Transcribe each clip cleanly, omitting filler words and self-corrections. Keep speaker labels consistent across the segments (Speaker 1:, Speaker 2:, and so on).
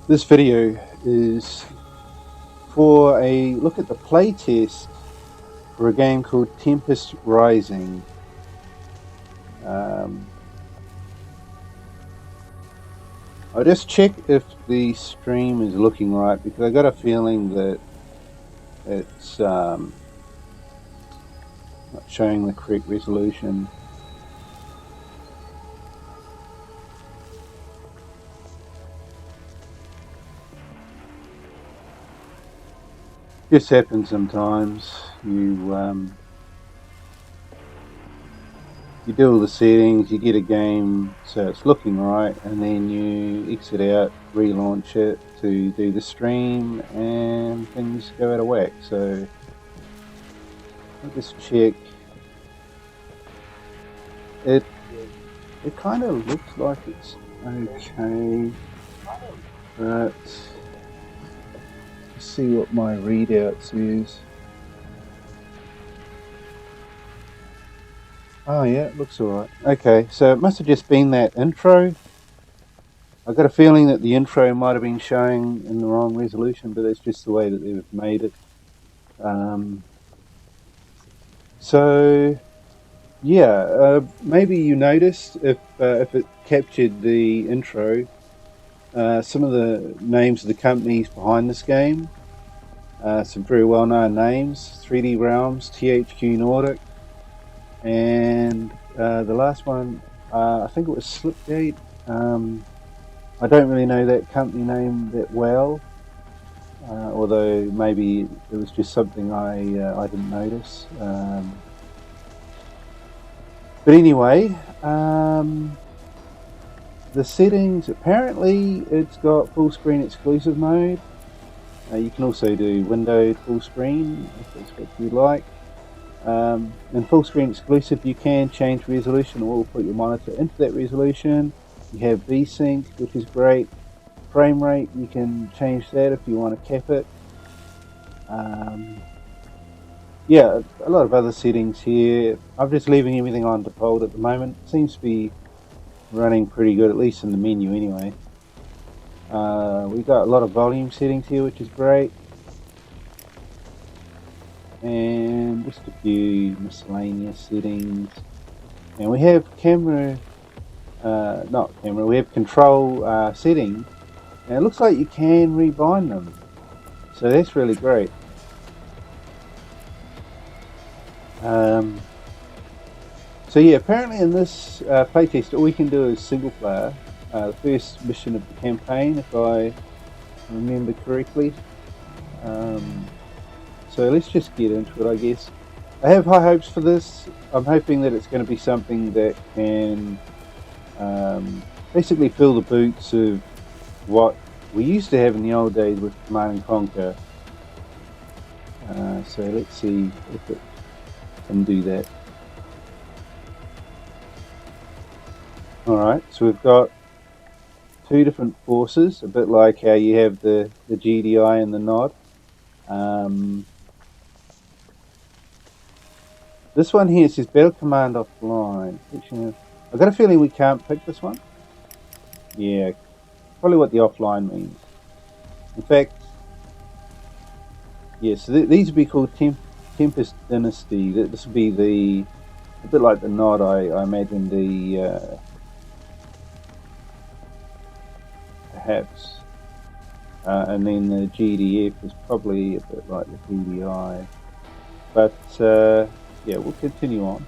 Speaker 1: This video is for a look at the playtest for a game called Tempest Rising. I'll just check if the stream is looking right, because I got a feeling that it's not showing the correct resolution. Just happens sometimes. You do all the settings, you get a game so it's looking right, and then you exit out, relaunch it to do the stream, and things go out of whack. So I'll just check. It kind of looks like it's okay, but let's see what my readout says. Oh yeah, it looks alright. Okay, so it must have just been that intro. I got a feeling that the intro might have been showing in the wrong resolution, but that's just the way that they've made it. So yeah, maybe you noticed if it captured the intro, some of the names of the companies behind this game, some very well-known names: 3D Realms, THQ Nordic, and the last one, I think it was Slipgate. I don't really know that company name that well, although maybe it was just something I didn't notice. But anyway, the settings, apparently it's got full screen exclusive mode. You can also do windowed full screen if that's what you like. In full screen exclusive, you can change resolution or put your monitor into that resolution. You have VSync, which is great. Frame rate, you can change that if you want to cap it. Yeah, a lot of other settings here. I'm just leaving everything on default at the moment. It seems to be running pretty good, at least in the menu anyway. We got a lot of volume settings here, which is great. And just a few miscellaneous settings. And we have we have control settings. And it looks like you can rebind them. So that's really great. So yeah, apparently in this playtest, all we can do is single player. The first mission of the campaign, if I remember correctly. So let's just get into it, I guess. I have high hopes for this. I'm hoping that it's going to be something that can basically fill the boots of what we used to have in the old days with Command & Conquer. So let's see if it can do that. Alright, so we've got two different forces, a bit like how you have the GDI and the NOD. This one here says Battle Command Offline. I've got a feeling we can't pick this one. Yeah, probably what the offline means. In fact, yeah, so these would be called Tempest Dynasty. This would be a bit like the NOD, I imagine perhaps. And then the GDF is probably a bit like the GDI. But yeah, we'll continue on.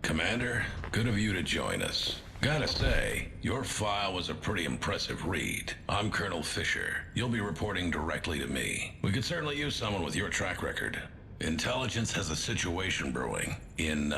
Speaker 2: Commander, good of you to join us. Gotta say, your file was a pretty impressive read. I'm Colonel Fisher. You'll be reporting directly to me. We could certainly use someone with your track record. Intelligence has a situation brewing in,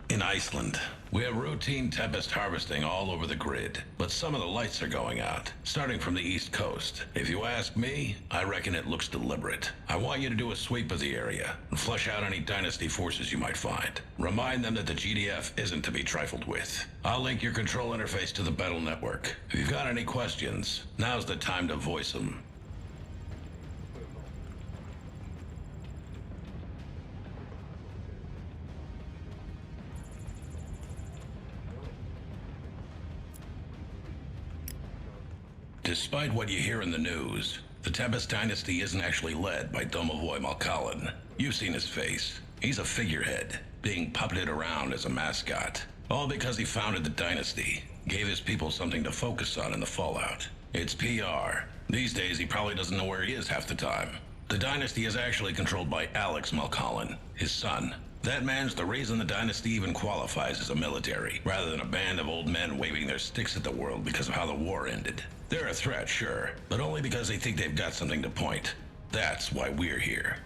Speaker 2: in Iceland. We have routine Tempest harvesting all over the grid, but some of the lights are going out, starting from the east coast. If you ask me, I reckon it looks deliberate. I want you to do a sweep of the area and flush out any Dynasty forces you might find. Remind them that the GDF isn't to be trifled with. I'll link your control interface to the battle network. If you've got any questions, now's the time to voice them. Despite what you hear in the news, the Tempest dynasty isn't actually led by Domovoy Malkalin. You've seen his face. He's a figurehead, being puppeted around as a mascot. All because he founded the dynasty, gave his people something to focus on in the fallout. It's PR. These days he probably doesn't know where he is half the time. The dynasty is actually controlled by Alex Malkalin, his son. That man's the reason the dynasty even qualifies as a military, rather than a band of old men waving their sticks at the world because of how the war ended. They're a threat, sure, but only because they think they've got something to point. That's why we're here.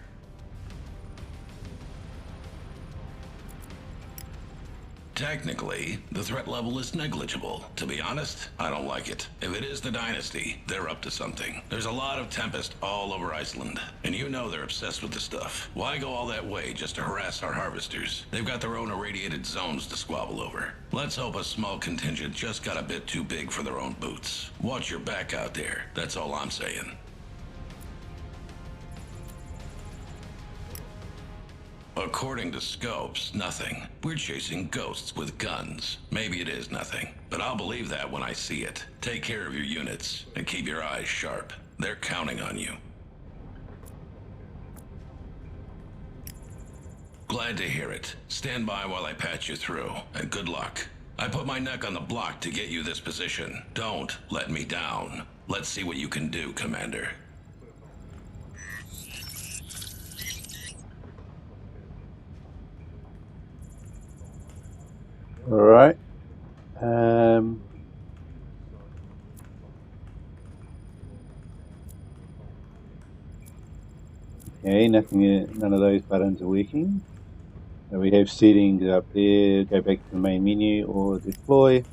Speaker 2: Technically, the threat level is negligible. To be honest, I don't like it. If it is the dynasty, they're up to something. There's a lot of Tempest all over Iceland, and you know they're obsessed with the stuff. Why go all that way just to harass our harvesters? They've got their own irradiated zones to squabble over. Let's hope a small contingent just got a bit too big for their own boots. Watch your back out there, that's all I'm saying. According to Scopes, nothing. We're chasing ghosts with guns. Maybe it is nothing, but I'll believe that when I see it. Take care of your units, and keep your eyes sharp. They're counting on you. Glad to hear it. Stand by while I patch you through, and good luck. I put my neck on the block to get you this position. Don't let me down. Let's see what you can do, Commander.
Speaker 1: All right. Okay, none of those buttons are working. So we have settings up there. Go back to the main menu or deploy.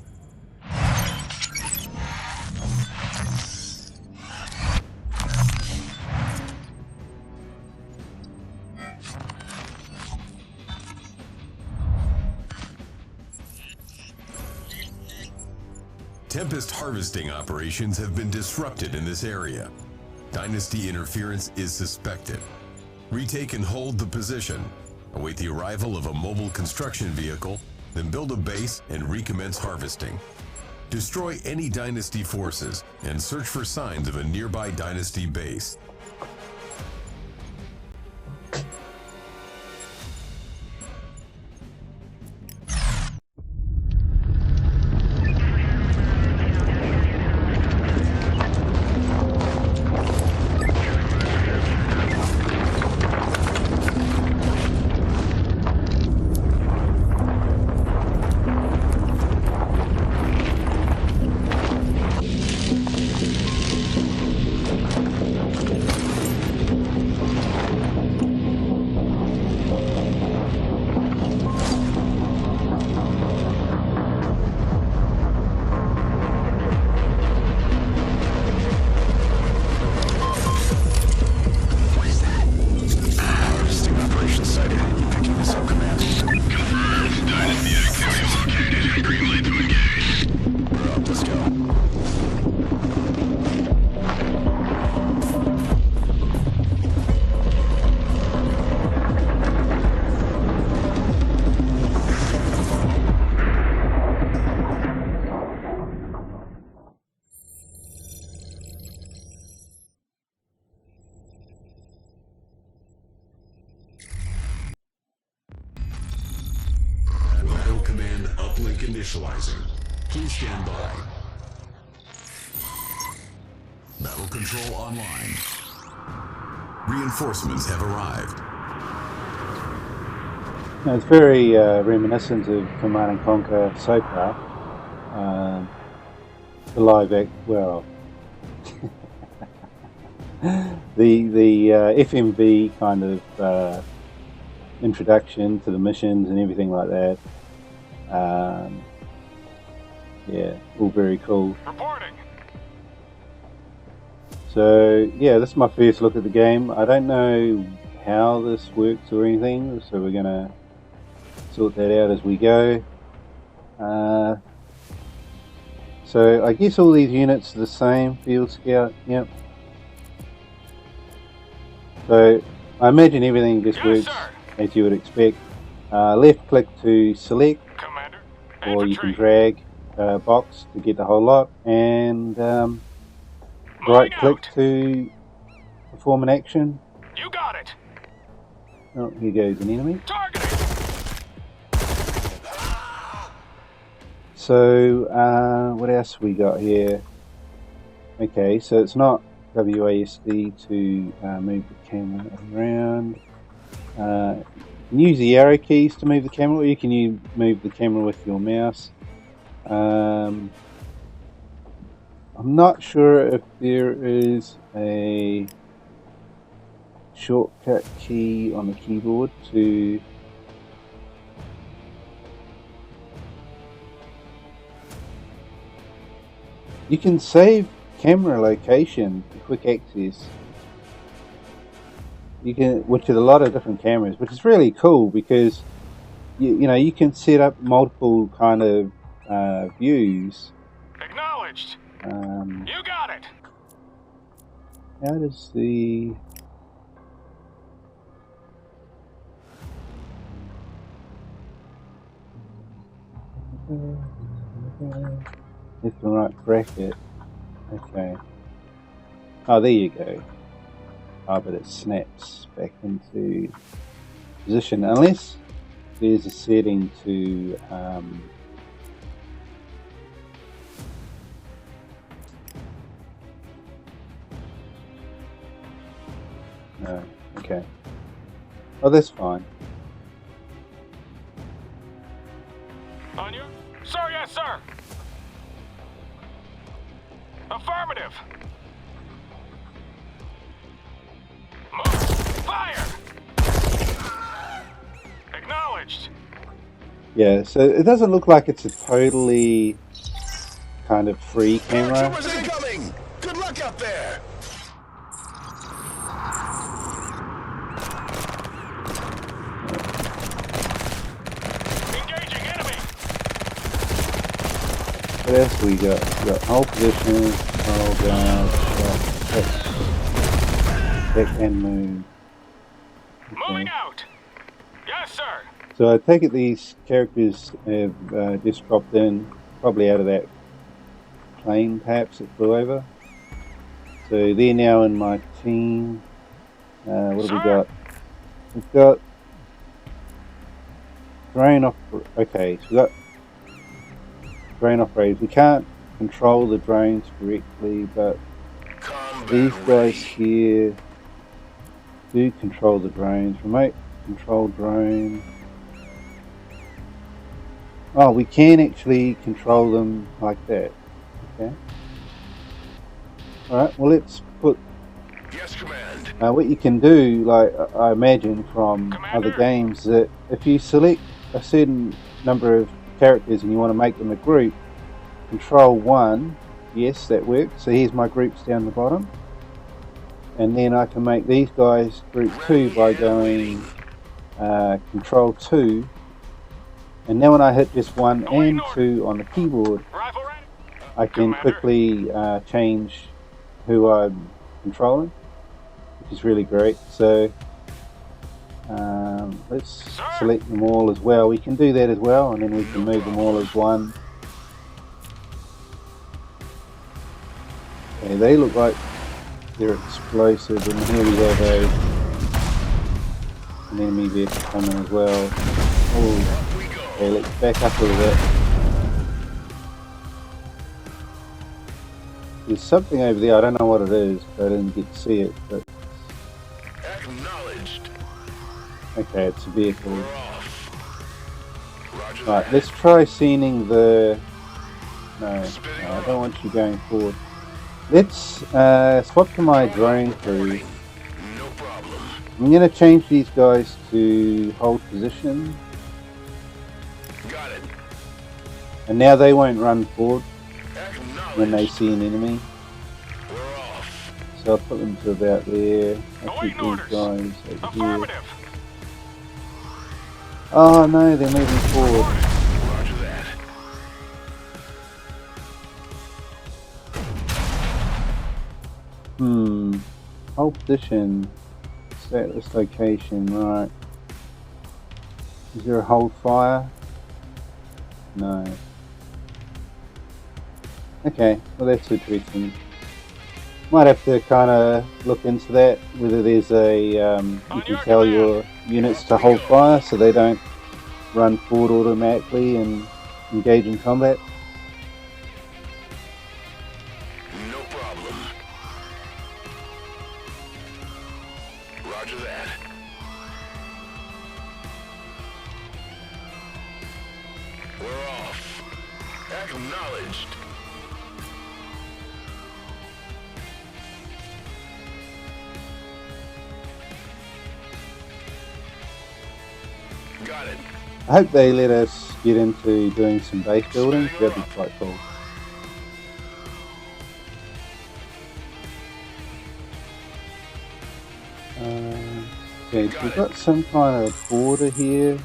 Speaker 3: Tempest harvesting operations have been disrupted in this area. Dynasty interference is suspected. Retake and hold the position. Await the arrival of a mobile construction vehicle, then build a base and recommence harvesting. Destroy any Dynasty forces and search for signs of a nearby Dynasty base. Command uplink initializing. Please stand by. Battle control online. Reinforcements have arrived.
Speaker 1: Now, it's very reminiscent of Command and Conquer so far. The live act, well, the FMV kind of introduction to the missions and everything like that. Yeah, all very cool.
Speaker 4: Reporting.
Speaker 1: So yeah, this is my first look at the game. I don't know how this works or anything, so we're gonna sort that out as we go. So I guess all these units are the same. Field Scout, yep. So I imagine everything just works as you would expect. Left click to select,
Speaker 4: Commander.
Speaker 1: or you can drag box to get the whole lot, and right click to perform an action.
Speaker 4: You got it.
Speaker 1: Oh, here goes an enemy.
Speaker 4: Targeting.
Speaker 1: So, what else we got here? Okay, so it's not WASD to move the camera around. You can use the arrow keys to move the camera, or you can move the camera with your mouse. I'm not sure if there is a shortcut key on the keyboard to you can save camera location to quick access. You can, which is a lot of different cameras, which is really cool because you know you can set up multiple kind of views.
Speaker 4: Acknowledged. You got it.
Speaker 1: How does the left and right bracket? Okay. Oh, there you go. Oh, but it snaps back into position unless there's a setting to no. Okay. Oh, that's fine.
Speaker 4: On you? Sir, yes, sir. Affirmative. Move. Fire. Acknowledged.
Speaker 1: Yeah, so it doesn't look like it's a totally kind of free camera.
Speaker 3: Troopers incoming! Good luck up there!
Speaker 4: Engaging enemy.
Speaker 1: What else we got? We got hold position, hold down, back and move.
Speaker 4: Moving out. Yes, sir.
Speaker 1: So I take it these characters have just dropped in, probably out of that plane perhaps that flew over. So they're now in my team. What have we got? We've got drone okay, so we've got drone operators. We can't control the drones directly, but these guys here do control the drones. Remote control drone. Oh, we can actually control them like that. Okay. Alright, well let's put
Speaker 3: Yes, command.
Speaker 1: what you can do, like I imagine from other games, that if you select a certain number of characters and you want to make them a group, control 1, yes, that works. So here's my groups down the bottom. And then I can make these guys group 2 by going control 2. And now when I hit just 1 and 2 on the keyboard,
Speaker 4: Rifle ready.
Speaker 1: I can quickly change who I'm controlling, which is really great. So let's select them all as well. We can do that as well, and then we can move them all as one. Okay, they look like they're explosive, and here we have an enemy vehicle coming as well. Oh, okay, let's back up a little bit. There's something over there, I don't know what it is, but I didn't get to see it. But
Speaker 3: Acknowledged.
Speaker 1: okay, it's a vehicle. Right, let's try sending the... No, I don't want you going forward. Let's swap to my drone crew.
Speaker 3: No problem.
Speaker 1: I'm going to change these guys to hold position.
Speaker 3: Got it.
Speaker 1: And now they won't run forward when they
Speaker 3: Acknowledged.
Speaker 1: see an enemy.
Speaker 3: We're off.
Speaker 1: So I'll put them to about there. I'll keep
Speaker 4: Awaiting
Speaker 1: these
Speaker 4: orders.
Speaker 1: guys over here.
Speaker 4: Affirmative.
Speaker 1: Oh no, they're moving forward.
Speaker 3: Roger that.
Speaker 1: Hold position. Set this location, right. Is there a hold fire? No. Okay, well that's interesting. Might have to kind of look into that, whether there's a you
Speaker 4: On
Speaker 1: can
Speaker 4: your
Speaker 1: tell
Speaker 4: command.
Speaker 1: your units
Speaker 3: Off
Speaker 1: to
Speaker 3: we
Speaker 1: hold
Speaker 3: go.
Speaker 1: fire so they don't run forward automatically and engage in combat.
Speaker 3: No problem. Roger that. We're off. Acknowledged. Got it.
Speaker 1: I hope they let us get into doing some base building. That'd be quite cool. Okay, so we've got some kind of border here.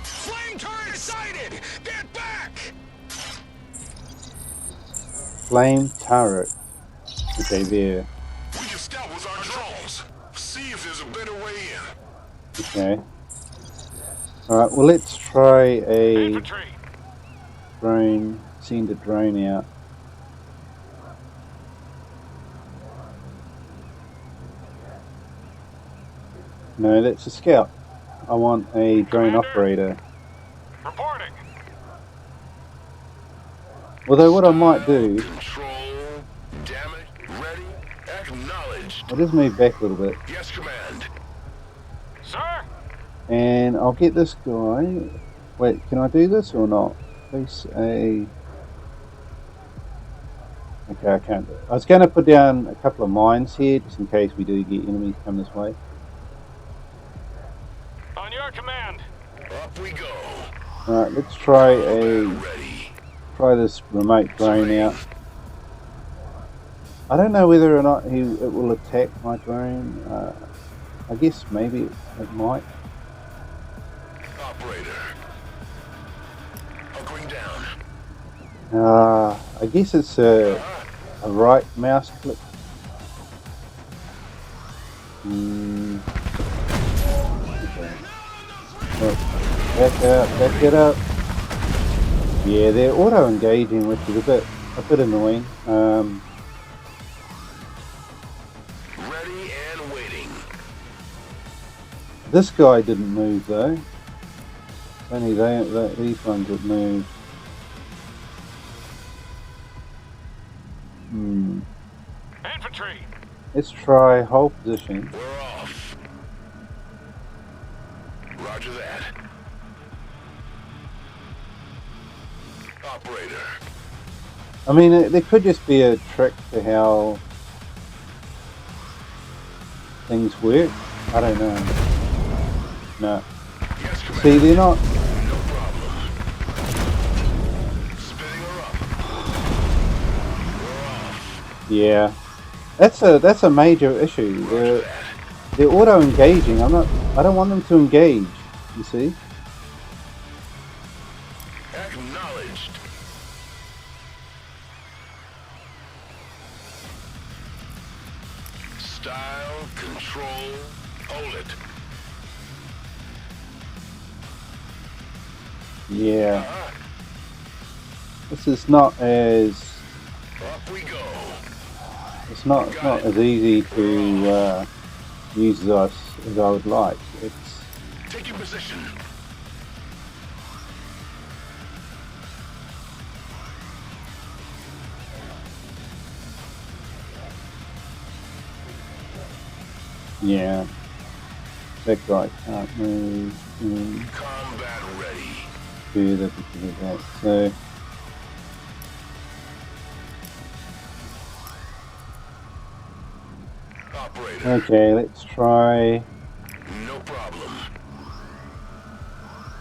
Speaker 3: Flame turret sighted! Get back!
Speaker 1: Flame turret. Okay, there.
Speaker 3: We can scout with our drones. See if there's a better way in.
Speaker 1: Okay. Alright, well let's try a
Speaker 4: Infantry.
Speaker 1: drone, send a drone out. No, that's a scout. I want a drone
Speaker 4: Commander.
Speaker 1: operator.
Speaker 4: Reporting.
Speaker 1: Although what I might do,
Speaker 3: Control. Damage. Ready. Acknowledged.
Speaker 1: I'll just move back a little bit.
Speaker 3: Yes, command.
Speaker 4: Sir.
Speaker 1: And I'll get this guy. Wait, can I do this or not? Place a... Okay, I can't do it. I was going to put down a couple of mines here, just in case we do get enemies come this way.
Speaker 4: On your command.
Speaker 3: Up we go.
Speaker 1: Alright, let's try
Speaker 3: Ready.
Speaker 1: this remote drone out. I don't know whether or not it will attack my drone. I guess maybe it might.
Speaker 3: Operator. Hunkering down.
Speaker 1: I guess it's a right mouse click. Okay. Look, back it up. Yeah, they're auto engaging, which is a bit annoying.
Speaker 3: Ready and waiting.
Speaker 1: This guy didn't move though. Only these ones that moved.
Speaker 4: Infantry.
Speaker 1: Let's try hold position.
Speaker 3: We're off. Roger that. Operator.
Speaker 1: I mean, there could just be a trick to how things work. I don't know. No.
Speaker 3: Yes, command.
Speaker 1: See, they're not.
Speaker 3: No problem. Spinning her up. We're off.
Speaker 1: Yeah, that's a major issue. They're auto engaging. I don't want them to engage. You see?
Speaker 3: Acknowledged. Style, control, hold it.
Speaker 1: Yeah. This is not as.
Speaker 3: Up we go.
Speaker 1: It's not as easy to use as I would like. It's
Speaker 3: Take your position.
Speaker 1: yeah. That guy can't move
Speaker 3: Combat ready.
Speaker 1: further because of that. So
Speaker 3: Operator.
Speaker 1: okay, let's try.
Speaker 3: No problem.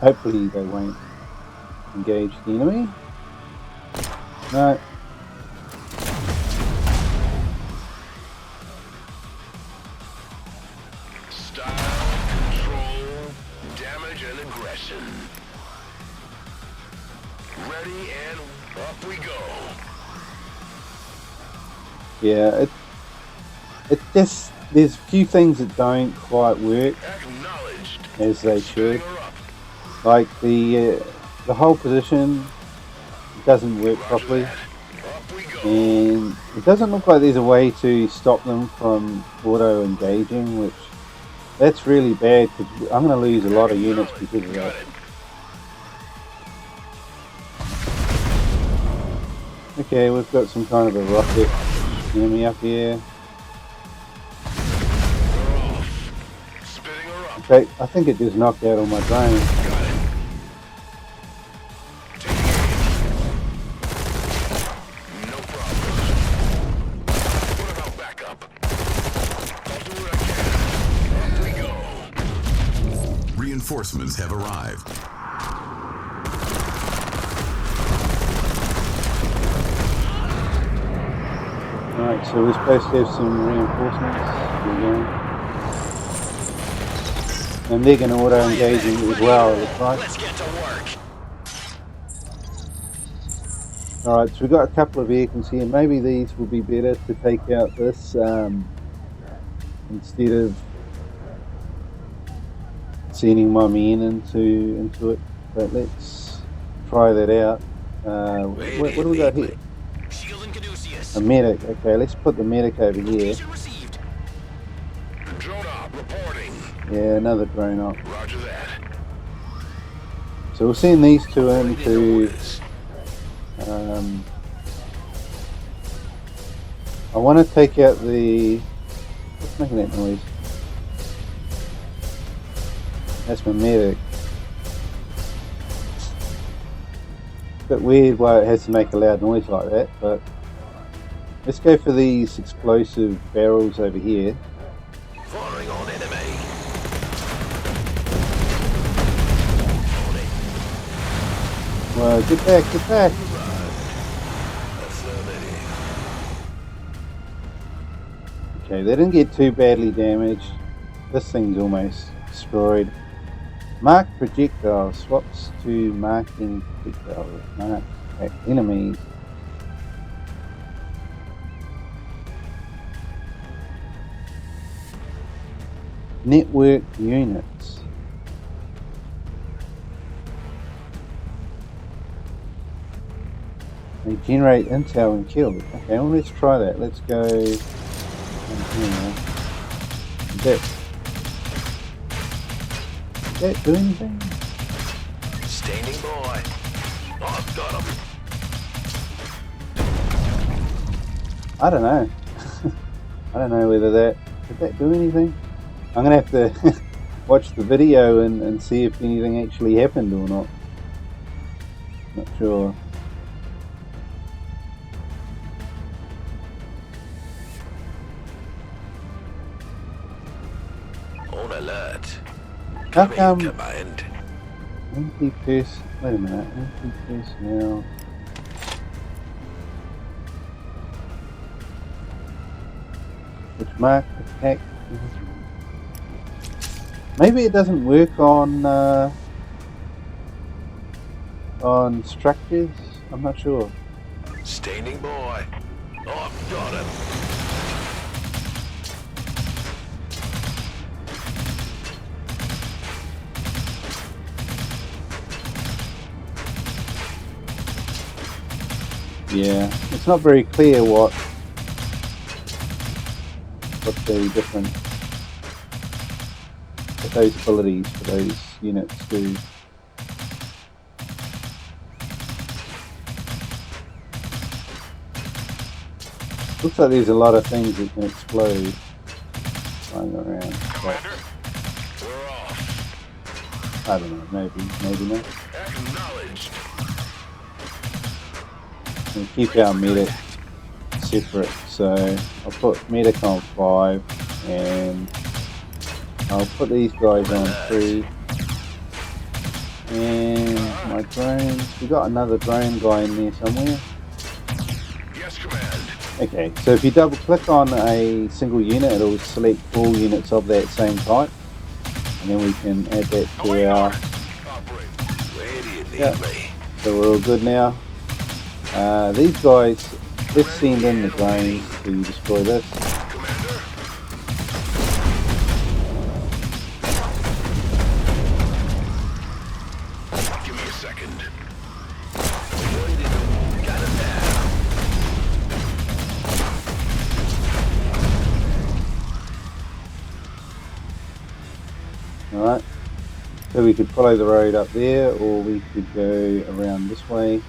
Speaker 1: Hopefully they won't engage the enemy. No.
Speaker 3: Style, control, damage and aggression. Ready and up we go.
Speaker 1: Yeah, it just there's a few things that don't quite work
Speaker 3: Acknowledged.
Speaker 1: as they should.
Speaker 3: Spinning her up.
Speaker 1: Like the whole position doesn't work
Speaker 3: Roger
Speaker 1: properly.
Speaker 3: that. Up we go.
Speaker 1: And it doesn't look like there's a way to stop them from auto-engaging, which that's really bad because I'm going to lose a lot of units because of that. Okay, we've got some kind of a rocket enemy up here. Okay, I think it just knocked out all my drones.
Speaker 3: Reinforcements have arrived.
Speaker 1: Alright, so we're supposed to have some reinforcements. Here we go. And they're going to auto-engaging as well, it looks like.
Speaker 5: Let's get to work.
Speaker 1: Alright, so we've got a couple of vehicles here. Maybe these will be better to take out this instead of sending my men into it. But let's try that out. What do we got here? A medic. Okay, let's put the medic over here.
Speaker 2: Drone op reporting.
Speaker 1: Yeah, another drone op.
Speaker 2: Roger that.
Speaker 1: So we'll send these two into. I want to take out the. What's making that noise? That's my medic. It's a bit weird why it has to make a loud noise like that, but let's go for these explosive barrels over here.
Speaker 2: Firing on enemy.
Speaker 1: Well, get back, get back! Okay, they didn't get too badly damaged. This thing's almost destroyed. Mark projectile swaps to marking projectile. Mark enemies. Network units. They generate intel and kill. Okay, well let's try that. Let's go. Did that do anything?
Speaker 2: Standing by. I've got him.
Speaker 1: I don't know. I don't know whether did that do anything? I'm gonna have to watch the video and see if anything actually happened or not. Not sure.
Speaker 2: On alert.
Speaker 1: How come
Speaker 2: Command.
Speaker 1: empty person? Wait a minute, empty personnel. Which mark attack? Maybe it doesn't work on structures. I'm not sure.
Speaker 2: Standing by. I've got him.
Speaker 1: Yeah, it's not very clear what those abilities for those units do. Looks like there's a lot of things that can explode flying around.
Speaker 4: Commander,
Speaker 2: We're off.
Speaker 1: I don't know, maybe not.
Speaker 2: Acknowledged.
Speaker 1: We'll keep our medic separate, so I'll put medic on 5 and I'll put these guys on 3. And my drones, we got another drone guy in there somewhere.
Speaker 2: Yes, command.
Speaker 1: Okay, so if you double click on a single unit, it'll select all units of that same type, and then we can add that to our.
Speaker 2: Operate. Where do you need
Speaker 1: Yeah.
Speaker 2: me?
Speaker 1: So we're all good now. These guys, let's send in the drones to destroy this.
Speaker 2: Commander. Give me a second. Got him now.
Speaker 1: So we could follow the road up there, or we could go around this way.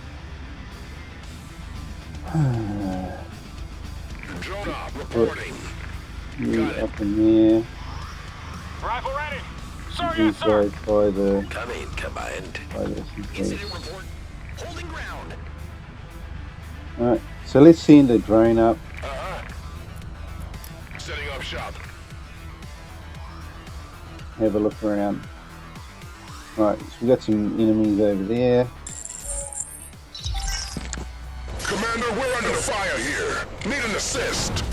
Speaker 2: Drone up,
Speaker 1: Put
Speaker 2: reporting.
Speaker 1: you
Speaker 2: Got it.
Speaker 1: up in there.
Speaker 4: Rifle ready. Sir,
Speaker 1: These
Speaker 4: yes, sir.
Speaker 1: guys by the
Speaker 2: Come in, command.
Speaker 1: SCPs.
Speaker 2: Incident report. Holding ground.
Speaker 1: Alright, so let's send a drone up.
Speaker 2: Setting up shop.
Speaker 1: Have a look around. Right, so we got some enemies over there.
Speaker 2: Commander, we're under fire here. Need an assist.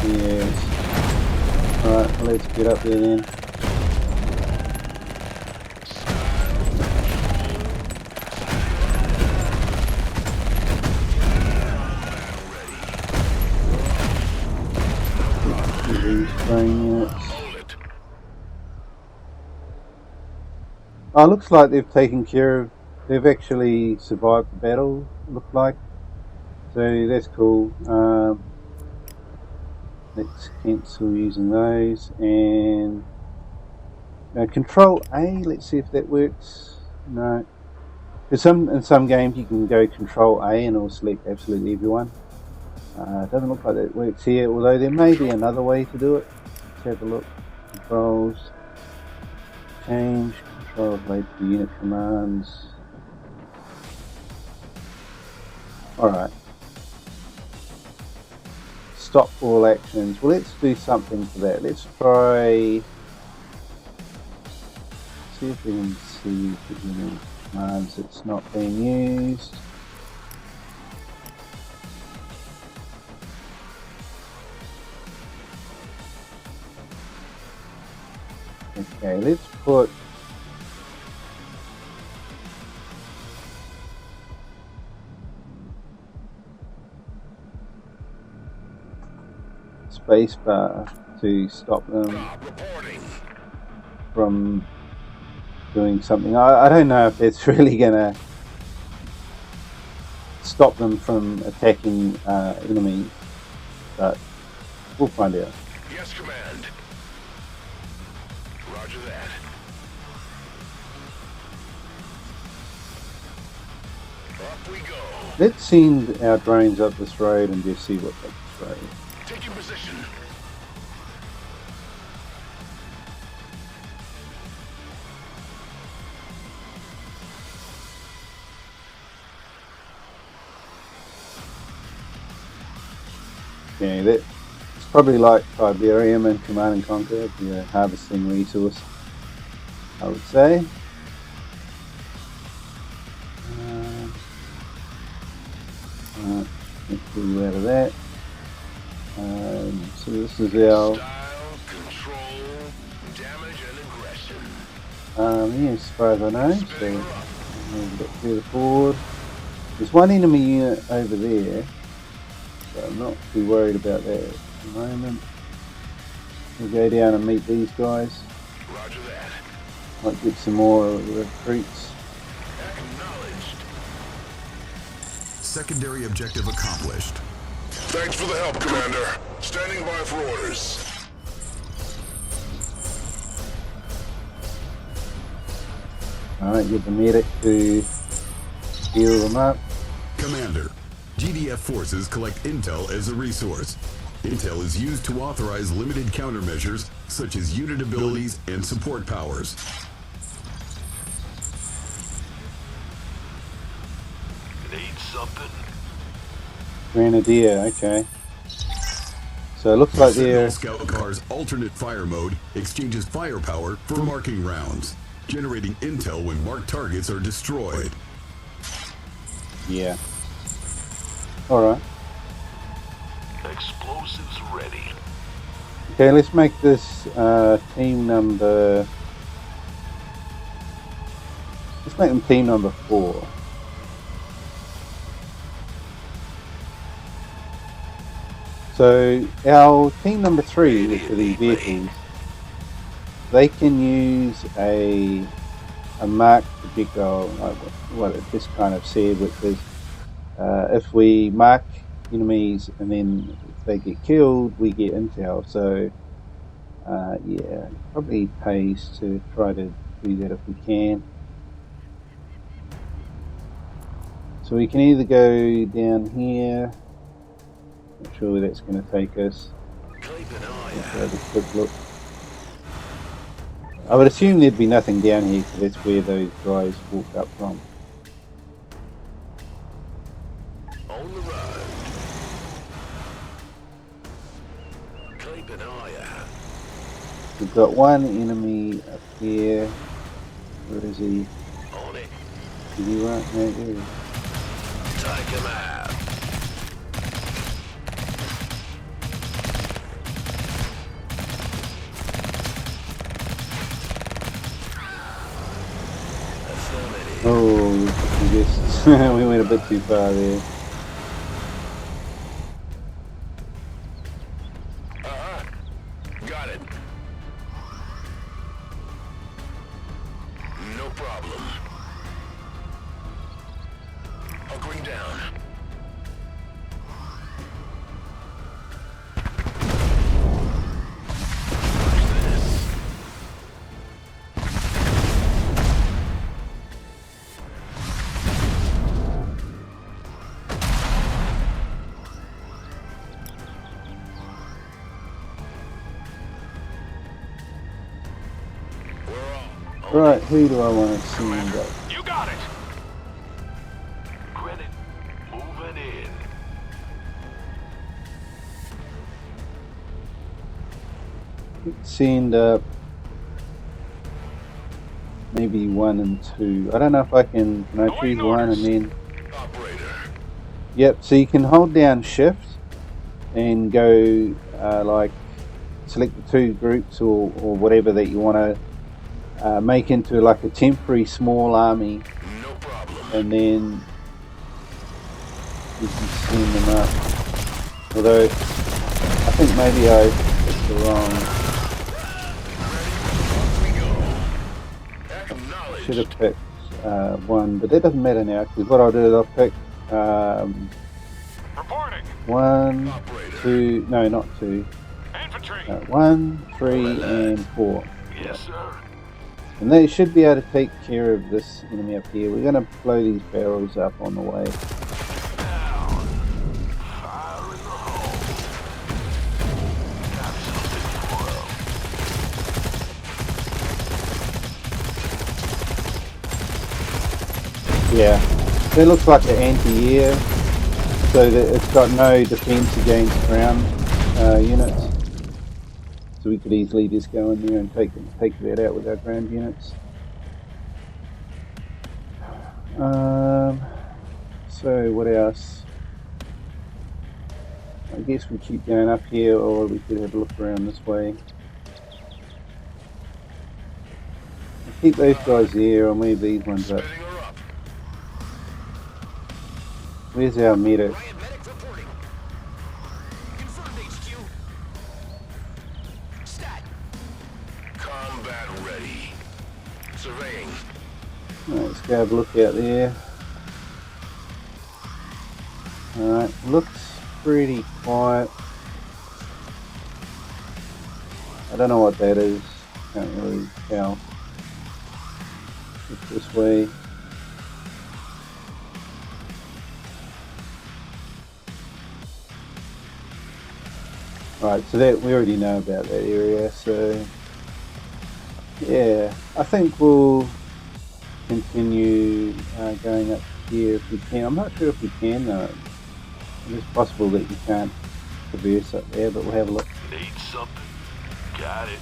Speaker 1: Yes. Alright, let's get up there then. These drone units. Oh, looks like they've taken care of. They've actually survived the battle. Look like. So that's cool. Let's cancel using those and Control A. Let's see if that works. No, because in some games you can go Control A and it'll select absolutely everyone. It doesn't look like that works here, although there may be another way to do it. Let's have a look. Controls, change, control relate to unit commands. Alright. Stop all actions. Well, let's do something for that. Let's try. See if we can see if there's any commands that's not being used. Okay, let's put spacebar to stop them from doing something. I don't know if it's really gonna stop them from attacking enemies, but we'll find out.
Speaker 2: Yes, command. Roger that. Up we go.
Speaker 1: Let's send our drones up this road and just see what's up this road.
Speaker 2: Taking position.
Speaker 1: Okay, that's probably like Tiberian and Command and Conquer, if you're harvesting resource, I would say. Let's do out of that. So this is our
Speaker 2: Style, control, damage, and aggression.
Speaker 1: yeah, as far as I know. So move it further forward. There's one enemy unit over there, so I'm not too worried about that at the moment. We'll go down and meet these guys.
Speaker 2: Roger that.
Speaker 1: Might get some more recruits.
Speaker 2: Acknowledged.
Speaker 3: Secondary objective accomplished.
Speaker 2: Thanks for the help, Commander. Standing by for orders.
Speaker 1: Alright, get the medic to heal them up.
Speaker 3: Commander, GDF forces collect intel as a resource. Intel is used to authorize limited countermeasures such as unit abilities and support powers.
Speaker 2: Need something?
Speaker 1: Grenadier, okay. So it looks like
Speaker 3: Sentinel
Speaker 1: they're...
Speaker 3: Scout Car's alternate fire mode exchanges firepower for marking rounds, generating intel when marked targets are destroyed.
Speaker 1: Yeah. Alright.
Speaker 2: Explosives ready.
Speaker 1: Okay, let's make this team number... Let's make them team number 4. So our team number 3, which are the vehicles, they can use a marked projectile, like what it just kind of said, which is if we mark enemies, and then if they get killed, we get intel. So yeah, it probably pays to try to do that if we can. So we can either go down here. Not sure where that's going to take us. Let's have a quick look. I would assume there'd be nothing down here because that's where those guys walked up from.
Speaker 2: On the road. Keep an eye out.
Speaker 1: We've got one enemy up here. Where is he?
Speaker 2: On it.
Speaker 1: Did he run? No, there he is.
Speaker 2: Take him out.
Speaker 1: Oh, we just we went a bit too far there.
Speaker 2: Got it. No problem. Hunkering down.
Speaker 1: Right, who do I want to send up?
Speaker 4: You got it. Credit moving in.
Speaker 1: Send up maybe 1 and 2. I don't know if I can I choose 1 and then...
Speaker 2: Operator.
Speaker 1: Yep, so you can hold down shift and go like select the 2 groups or whatever that you want to make into like a temporary small army,
Speaker 2: No problem.
Speaker 1: and then you can send them up. Although I think maybe I picked the wrong. Should have picked 1, but that doesn't matter now because what I'll do is I'll pick
Speaker 4: Reporting.
Speaker 1: 1, 2, no, not 2.
Speaker 4: Infantry.
Speaker 1: 1, 3, and 4.
Speaker 4: Yes, sir.
Speaker 1: And they should be able to take care of this enemy up here. We're going to blow these barrels up on the way.
Speaker 4: Down. Fire in the hole.
Speaker 1: Yeah, that looks like an anti-air, so that it's got no defense against ground units. So we could easily just go in there and take that out with our ground units. So what else? I guess we keep going up here, or we could have a look around this way. I'll keep those guys there, or move these ones up. Where's our medic?
Speaker 2: Medic reporting. Confirmed HQ. Stat. Combat ready. Surveying.
Speaker 1: Right, let's go have a look out there. Alright, looks pretty quiet. I don't know what that is. Can't really tell. Look this way. Right, so that we already know about that area, so yeah, I think we'll continue going up here if we can. I'm not sure if we can though. It's possible that you can't traverse up there, but we'll have a look.
Speaker 4: Need something. Got it.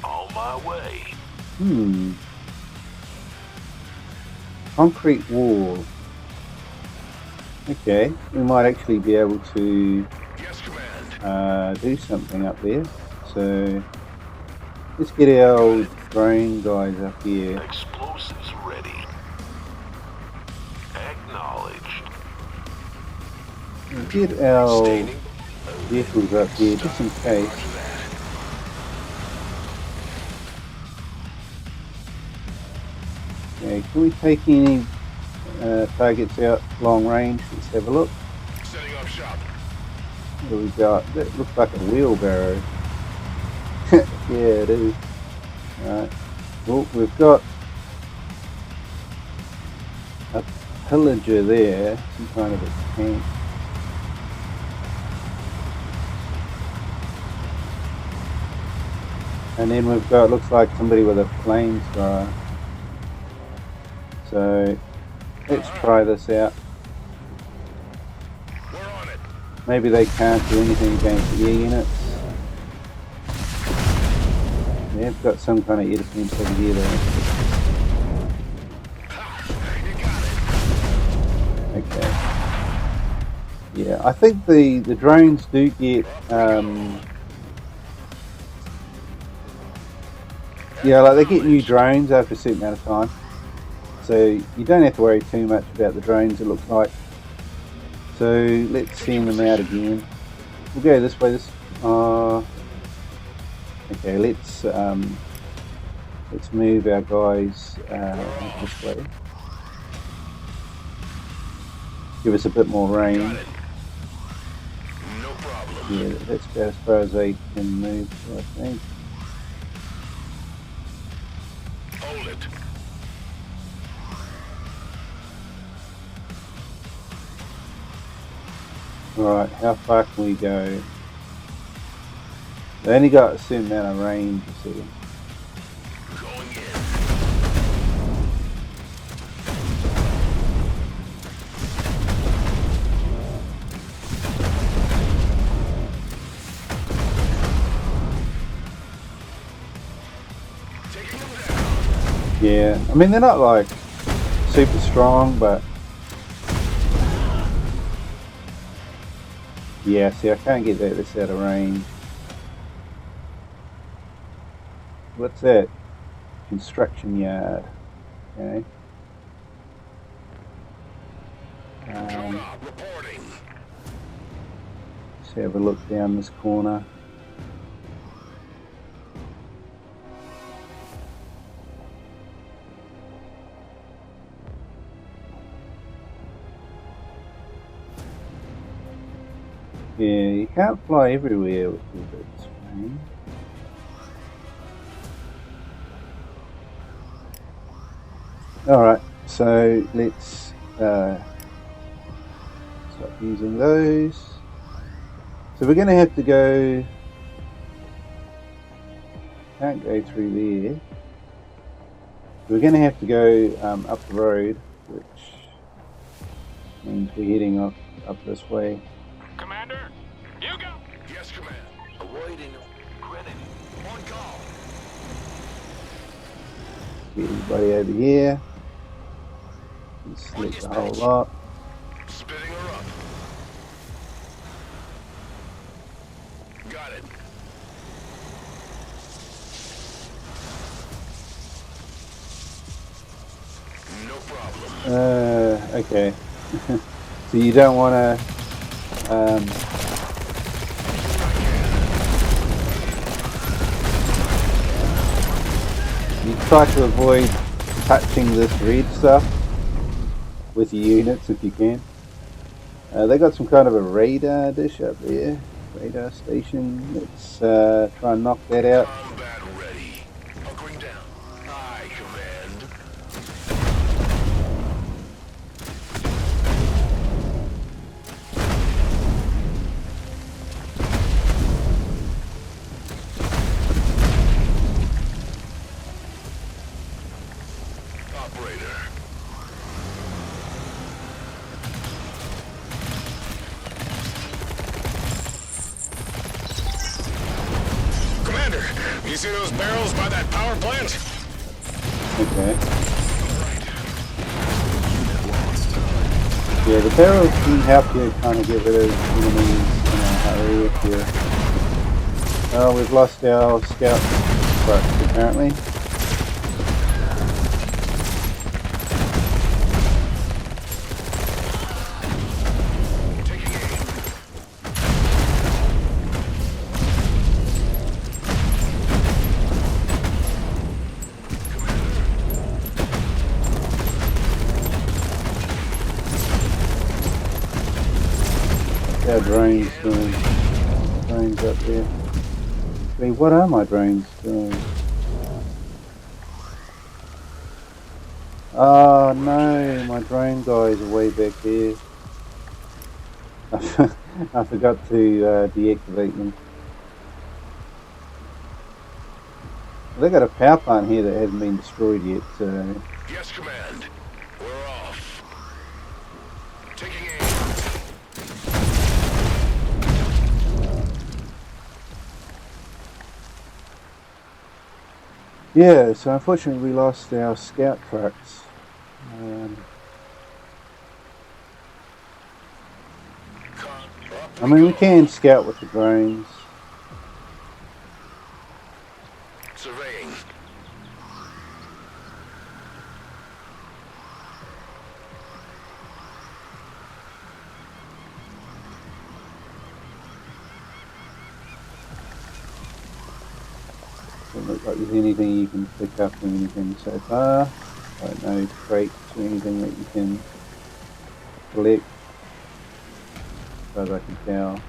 Speaker 4: On my way.
Speaker 1: Concrete wall. Okay, we might actually be able to do something up there. So let's get our drone guys up here.
Speaker 4: Explosives ready. Acknowledged.
Speaker 1: Get our vehicles up here just in case. Okay, can we take any targets out long range? Let's have a look.
Speaker 3: Setting up shop.
Speaker 1: What do we got? That looks like a wheelbarrow. Yeah, it is. Alright. Well, we've got a pillager there, some kind of a tank. And then we've got, looks like somebody with a flamethrower. So let's try this out.
Speaker 3: We're on it.
Speaker 1: Maybe they can't do anything against the air units. They've got some kind of air defense over here though.
Speaker 3: You got it.
Speaker 1: Okay. Yeah, I think the drones do get yeah, like they get new drones after a certain amount of time. So you don't have to worry too much about the drones, it looks like. So let's send them out again. We'll go this way. Okay, let's move our guys this way. Give us a bit more range.
Speaker 3: Got it. No problem.
Speaker 1: Yeah, that's about as far as they can move, I think.
Speaker 3: Hold it.
Speaker 1: Alright, how far can we go? They only got a certain amount of range, you see.
Speaker 3: Going in. Taking them down.
Speaker 1: Yeah, I mean they're not like super strong, but yeah, see I can't get this out of range. What's that? Construction yard. Okay.
Speaker 3: Reporting.
Speaker 1: Let's have a look down this corner. Yeah, you can't fly everywhere with this plane. Alright, so let's stop using those. So we're going to have to go, can't go through there. We're going to have to go up the road, which means we're heading up this way.
Speaker 4: Commander, you go.
Speaker 3: Yes, command. Awaiting credit. On call.
Speaker 1: Get everybody over here. Select the whole lot.
Speaker 3: Spitting her up. Got it. No problem.
Speaker 1: Okay. So you don't want to you try to avoid touching this red stuff with your units if you can. They got some kind of a radar dish up there, radar station. Let's try and knock that out.
Speaker 3: Combat ready. Hunkering down. Aye, command. Operator. Commander, you see those barrels by that power plant?
Speaker 1: Okay. Yeah, the barrels can help you kind of get rid of enemies in a hurry if you... Oh, we've lost our scout trucks apparently.
Speaker 3: Taking aim.
Speaker 1: drones doing? Drones up there. I mean, what are my drones doing? Oh no, my drone guys are way back there. I forgot to deactivate them. They got a power plant here that hasn't been destroyed yet, so...
Speaker 2: Yes, Command. We're off. Taking aim.
Speaker 1: Yeah, so unfortunately we lost our scout trucks. I mean, we can scout with the drones.
Speaker 2: Surveying.
Speaker 1: Doesn't look like there's anything you can pick up or anything so far. Don't know, crates or anything that you can collect, as far as I can tell.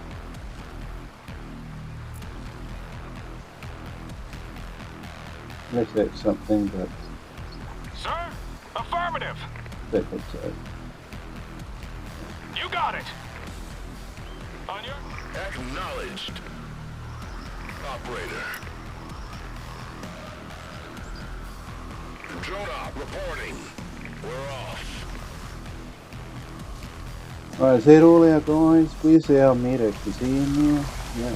Speaker 1: Unless that's something, but
Speaker 4: Sir? Affirmative.
Speaker 1: I don't think so.
Speaker 4: You got it. On your...
Speaker 2: Acknowledged. Operator. Drone op reporting. We're off.
Speaker 1: Alright, is that all our guys? Where's our medic? Is he in there? Yeah.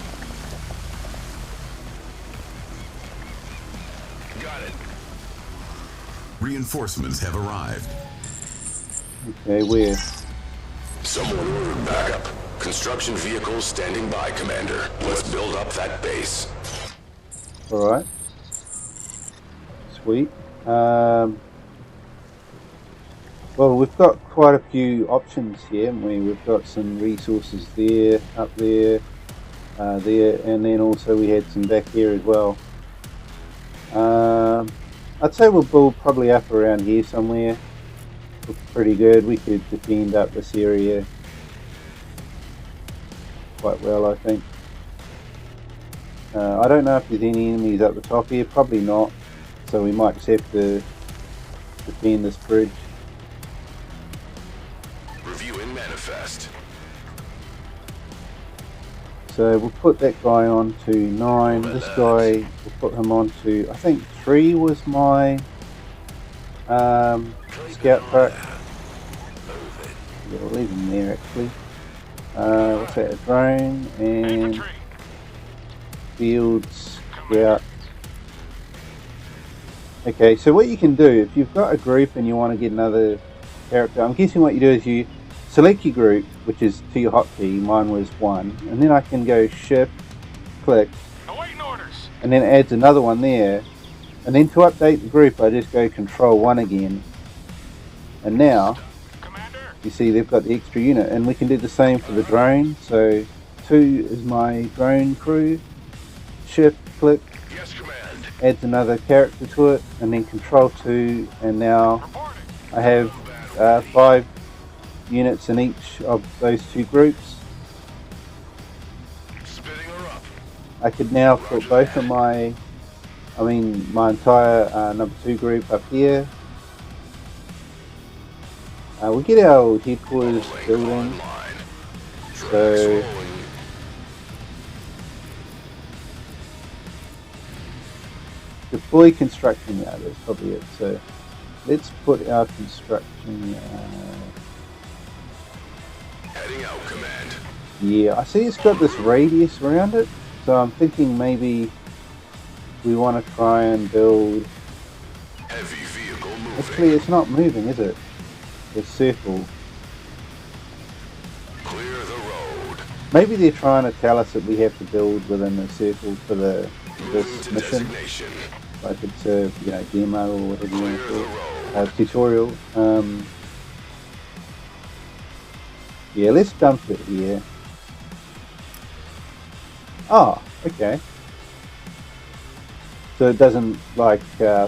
Speaker 2: Got it.
Speaker 3: Reinforcements have arrived.
Speaker 1: Okay, where?
Speaker 5: Someone ordered backup. Construction vehicles standing by, Commander. Let's build up that base.
Speaker 1: Alright. Sweet. Well, we've got quite a few options here, haven't we? We've got some resources there, up there, there, and then also we had some back here as well. I'd say we'll build probably up around here somewhere. Looks pretty good. We could defend up this area quite well, I think. I don't know if there's any enemies up the top here. Probably not. So we might just have to defend this bridge.
Speaker 5: Reviewing manifest.
Speaker 1: So we'll put that guy on to 9. This guy, we'll put him on to, I think 3 was my scout truck. Yeah, we'll leave him there actually. What's that, a drone and
Speaker 4: Infantry.
Speaker 1: field scout. Okay, so what you can do, if you've got a group and you want to get another character, I'm guessing what you do is you select your group, which is to your hotkey. Mine was 1, and then I can go shift, click,
Speaker 4: Awaiting orders.
Speaker 1: and then it adds another one there. And then to update the group, I just go control 1 again. And now,
Speaker 4: Commander.
Speaker 1: you see they've got the extra unit, and we can do the same for the drone. So 2 is my drone crew, shift, click,
Speaker 2: Yes, Command.
Speaker 1: adds another character to it, and then control 2, and now
Speaker 4: Reporting.
Speaker 1: I have 5 units in each of those 2 groups.
Speaker 2: Spinning her up.
Speaker 1: I could now put both of my entire number 2 group up here. We'll get our headquarters building.
Speaker 5: Online.
Speaker 1: So deploy construction yard is probably it. So let's put our construction
Speaker 5: Heading out, Command.
Speaker 1: yeah, I see it's got this radius around it, so I'm thinking maybe we want to try and build.
Speaker 5: Heavy vehicle moving.
Speaker 1: Actually, it's not moving, is it? The circle.
Speaker 5: Clear the road.
Speaker 1: Maybe they're trying to tell us that we have to build within the circle for this
Speaker 5: Moving to
Speaker 1: mission.
Speaker 5: designation.
Speaker 1: Like it's a demo or whatever you want to
Speaker 5: Clear
Speaker 1: call
Speaker 5: the
Speaker 1: it.
Speaker 5: road.
Speaker 1: Tutorial. Yeah, let's dump it here. Oh, okay. So it doesn't like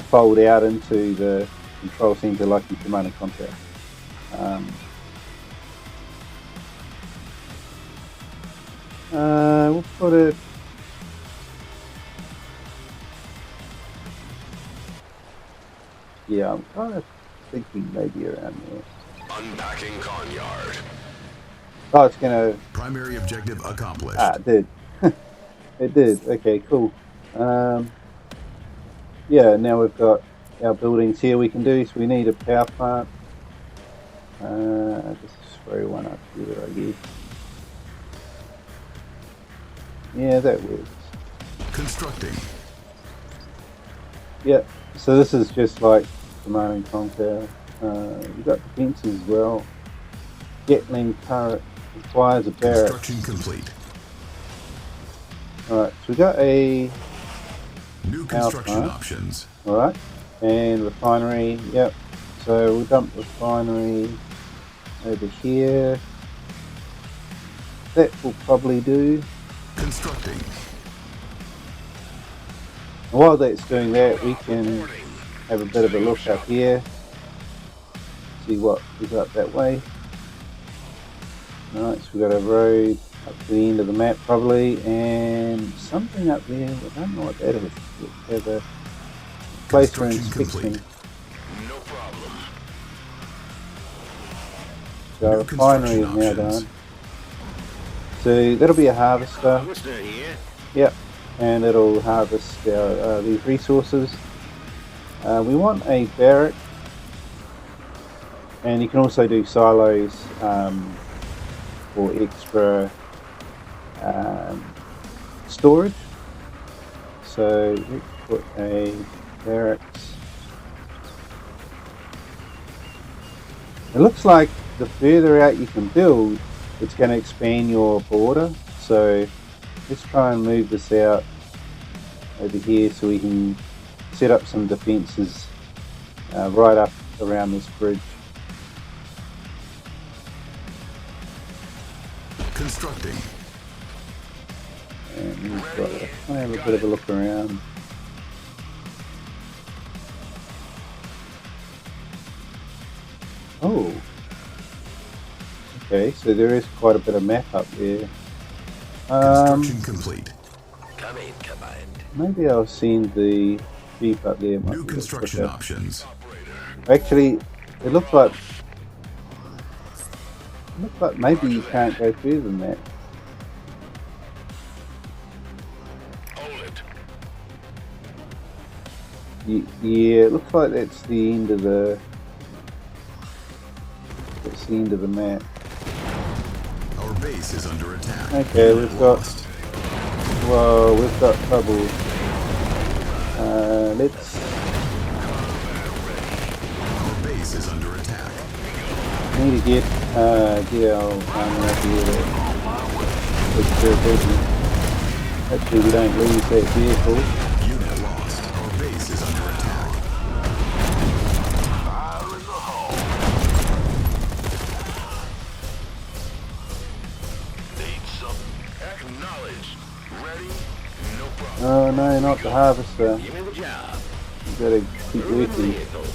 Speaker 1: fold out into the control center like in Command and Conquer. We'll put it. Yeah, I'm kind of thinking maybe around there.
Speaker 5: Unpacking Conyard.
Speaker 1: Oh, it's gonna.
Speaker 3: Primary objective
Speaker 1: Ah,
Speaker 3: accomplished.
Speaker 1: it did. It did. Okay, cool. Yeah, now we've got our buildings here we can do. So we need a power plant. Just throw one up here, I guess. Yeah, that works.
Speaker 3: Constructing.
Speaker 1: Yeah, so this is just like Command and Conquer. We've got defenses as well. Gatling turret requires a barracks.
Speaker 3: Construction complete.
Speaker 1: Alright, so we got a
Speaker 3: New
Speaker 1: power
Speaker 3: construction
Speaker 1: plant.
Speaker 3: options.
Speaker 1: Alright, and refinery, yep. So we'll dump refinery over here. That will probably do.
Speaker 3: Constructing.
Speaker 1: And while that's doing that, we can have a bit of a look up here. See what we got that way. Alright, so we got a road up to the end of the map probably, and something up there, I don't know what that is. We have a place for
Speaker 3: Construction
Speaker 1: inspection.
Speaker 3: complete.
Speaker 5: No problem.
Speaker 1: So our
Speaker 3: New
Speaker 1: refinery is
Speaker 3: construction
Speaker 1: now
Speaker 3: options.
Speaker 1: done. So that'll be a harvester.
Speaker 5: Listener here.
Speaker 1: Yep, and it'll harvest these resources. We want a barrack, and you can also do silos for extra storage. So let's put a barracks. It looks like the further out you can build, it's going to expand your border. So let's try and move this out over here so we can set up some defenses right up around this bridge.
Speaker 3: Constructing.
Speaker 1: And we've got to have a bit of a look around. Oh, okay, so there is quite a bit of map up there.
Speaker 3: Construction complete.
Speaker 5: Come in, command.
Speaker 1: Maybe I'll send the jeep up there. Might
Speaker 3: New
Speaker 1: be a bit
Speaker 3: construction
Speaker 1: quicker.
Speaker 3: options.
Speaker 1: Actually, it looks like maybe you can't go further than that.
Speaker 5: Hold it.
Speaker 1: Yeah, it looks like that's the end of the map.
Speaker 3: Our base is under attack.
Speaker 1: Okay,
Speaker 3: Unit
Speaker 1: we've got
Speaker 3: lost.
Speaker 1: whoa, we've got trouble. Let's
Speaker 3: Our base is under attack.
Speaker 1: need to get our armor up here. That's very busy. Hopefully we don't lose that vehicle.
Speaker 3: Unit lost. Our base is under attack.
Speaker 5: Fire in the hole. Need some. Acknowledge. Ready? No problem.
Speaker 1: Oh no, not the harvester.
Speaker 5: Give me the job.
Speaker 1: We've got to keep working.
Speaker 5: Vehicle.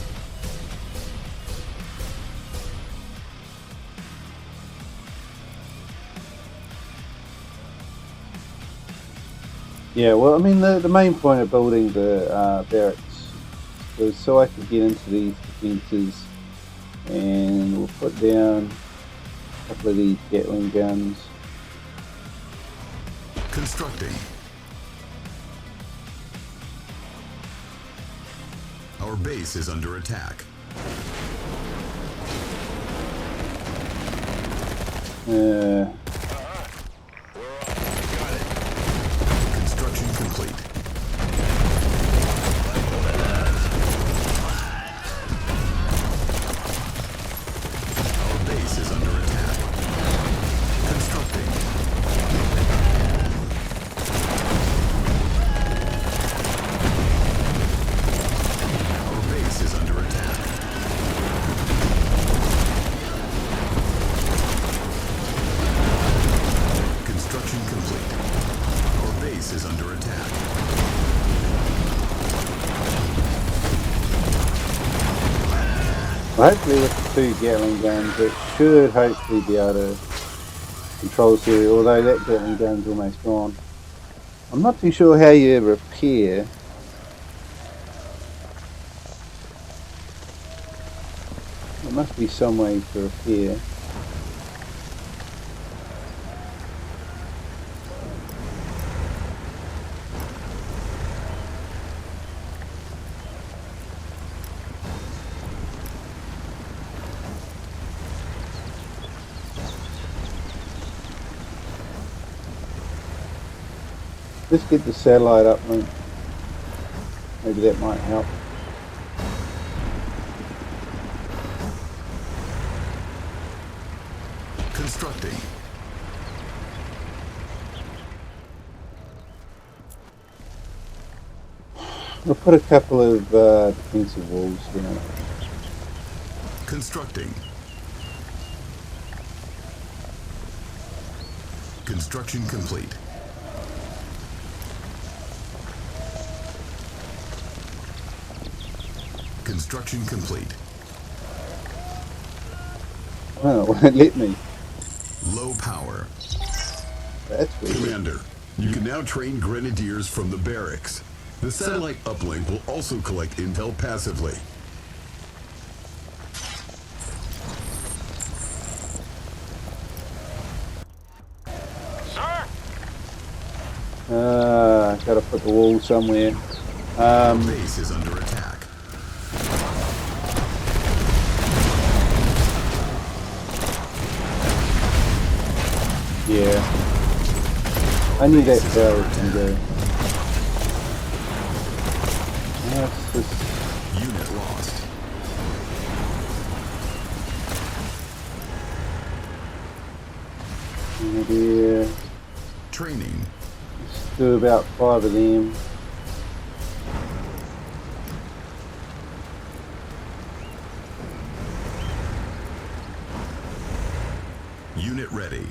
Speaker 1: Yeah, well, I mean, the main point of building the barracks was so I could get into these defences, and we'll put down a couple of these Gatling guns.
Speaker 3: Constructing. Our base is under attack. Construction complete. Our base is under attack. Constructing. Our base is under attack. Construction complete. Our base is under attack.
Speaker 1: Well, hopefully with the two Gatling guns, it should hopefully be able to controls area, although that Gatling gun's almost gone. I'm not too sure how you repair. There must be some way to repair. Let's get the satellite uplink. Maybe that might help.
Speaker 3: Constructing.
Speaker 1: We'll put a couple of defensive walls down.
Speaker 3: Constructing. Construction complete. Construction complete.
Speaker 1: Oh, it won't let me.
Speaker 3: Low power.
Speaker 1: That's weird.
Speaker 3: Commander, you can now train grenadiers from the barracks. The satellite uplink will also collect intel passively.
Speaker 4: Sir?
Speaker 1: Gotta put the wall somewhere.
Speaker 3: Base is under attack.
Speaker 1: Yeah. I need that tower to go. That's just...
Speaker 3: Unit lost.
Speaker 1: Yeah.
Speaker 3: Training.
Speaker 1: Let's do about 5 of them.
Speaker 3: Unit ready.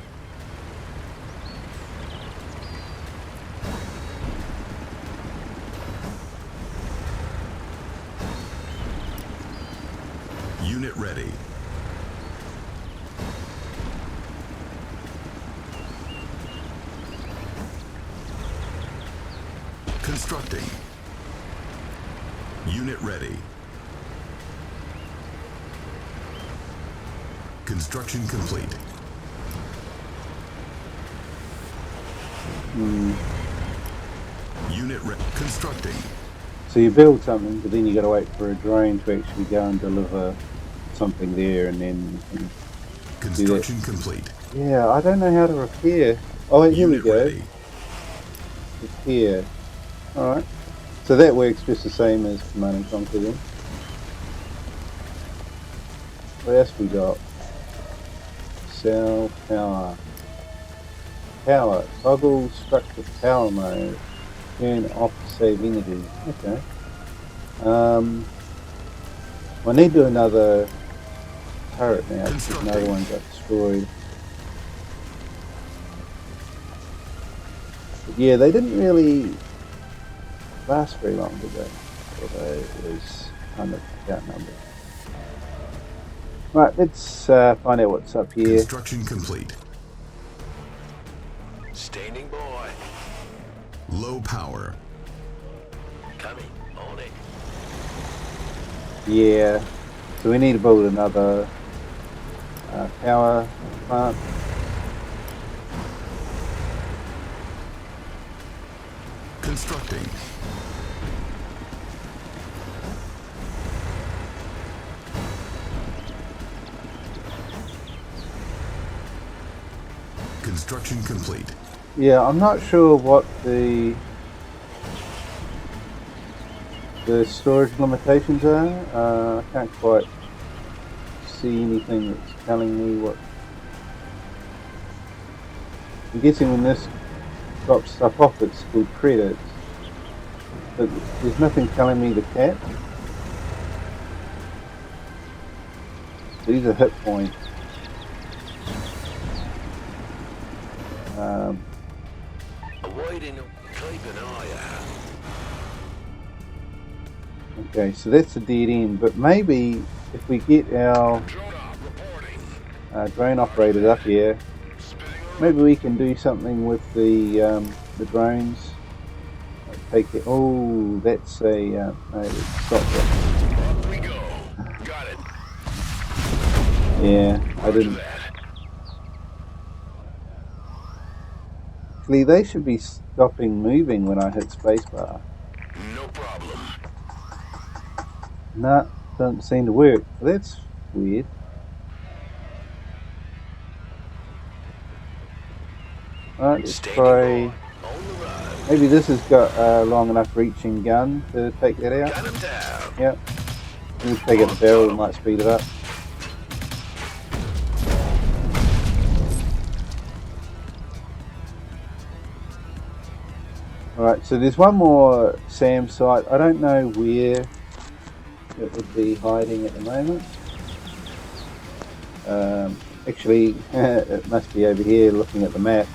Speaker 3: Unit ready. Constructing. Unit ready. Construction complete. Unit constructing.
Speaker 1: So you build something, but then you gotta wait for a drone to actually go and deliver something there, and then you can
Speaker 3: Construction complete.
Speaker 1: Yeah, I don't know how to repair. Oh, here we
Speaker 3: Unit
Speaker 1: go.
Speaker 3: ready.
Speaker 1: Repair. Alright. So that works just the same as Command and Conquer then. What else we got? Cell power. Power. Toggle structure power mode. Turn off to save energy. Okay. I need to do another turret now because another one got destroyed. But yeah, they didn't really last very long, did they? Although it was kind of outnumbered. Right, let's find out what's up here.
Speaker 3: Construction complete.
Speaker 5: Standing by.
Speaker 3: Low power.
Speaker 5: Coming. On it.
Speaker 1: Yeah, so we need to build another power plant.
Speaker 3: Constructing. Construction complete.
Speaker 1: Yeah, I'm not sure what the storage limitations are. I can't quite see anything that's telling me what. I'm guessing when this drops stuff off, it's called credits. But there's nothing telling me the cap. These are hit points.
Speaker 5: Avoiding, keep an eye out.
Speaker 1: Okay, so that's the dead end, but maybe if we get our
Speaker 5: Drone op reporting.
Speaker 1: drone operators up here,
Speaker 5: Spinning
Speaker 1: Maybe we can do something with the drones. Take it. Oh, that's a no, stop that.
Speaker 5: Up we go. Got it.
Speaker 1: Yeah, I
Speaker 5: Roger
Speaker 1: didn't.
Speaker 5: that.
Speaker 1: Actually, they should be stopping moving when I hit spacebar.
Speaker 5: No problem.
Speaker 1: Nah, doesn't seem to work. That's weird. Alright, let's
Speaker 5: Standing
Speaker 1: try.
Speaker 5: by. On the run.
Speaker 1: Maybe this has got a long enough reaching gun to take that out.
Speaker 5: Gun him down.
Speaker 1: Yep. We'll take out the barrel, might speed it up. Alright, so there's one more SAM site. I don't know where it would be hiding at the moment. Actually, it must be over here looking at the map.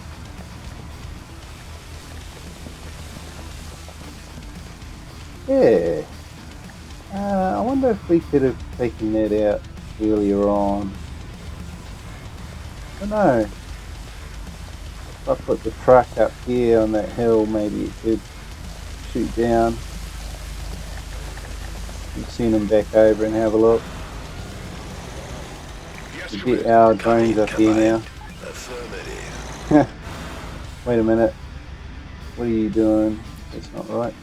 Speaker 1: Yeah. I wonder if we could have taken that out earlier on. I don't know. If I put the truck up here on that hill, maybe it could shoot down. And send them back over and have a look.
Speaker 5: Yes,
Speaker 1: We get our drones up here now.
Speaker 5: Affirmative.
Speaker 1: Wait a minute. What are you doing? That's not right.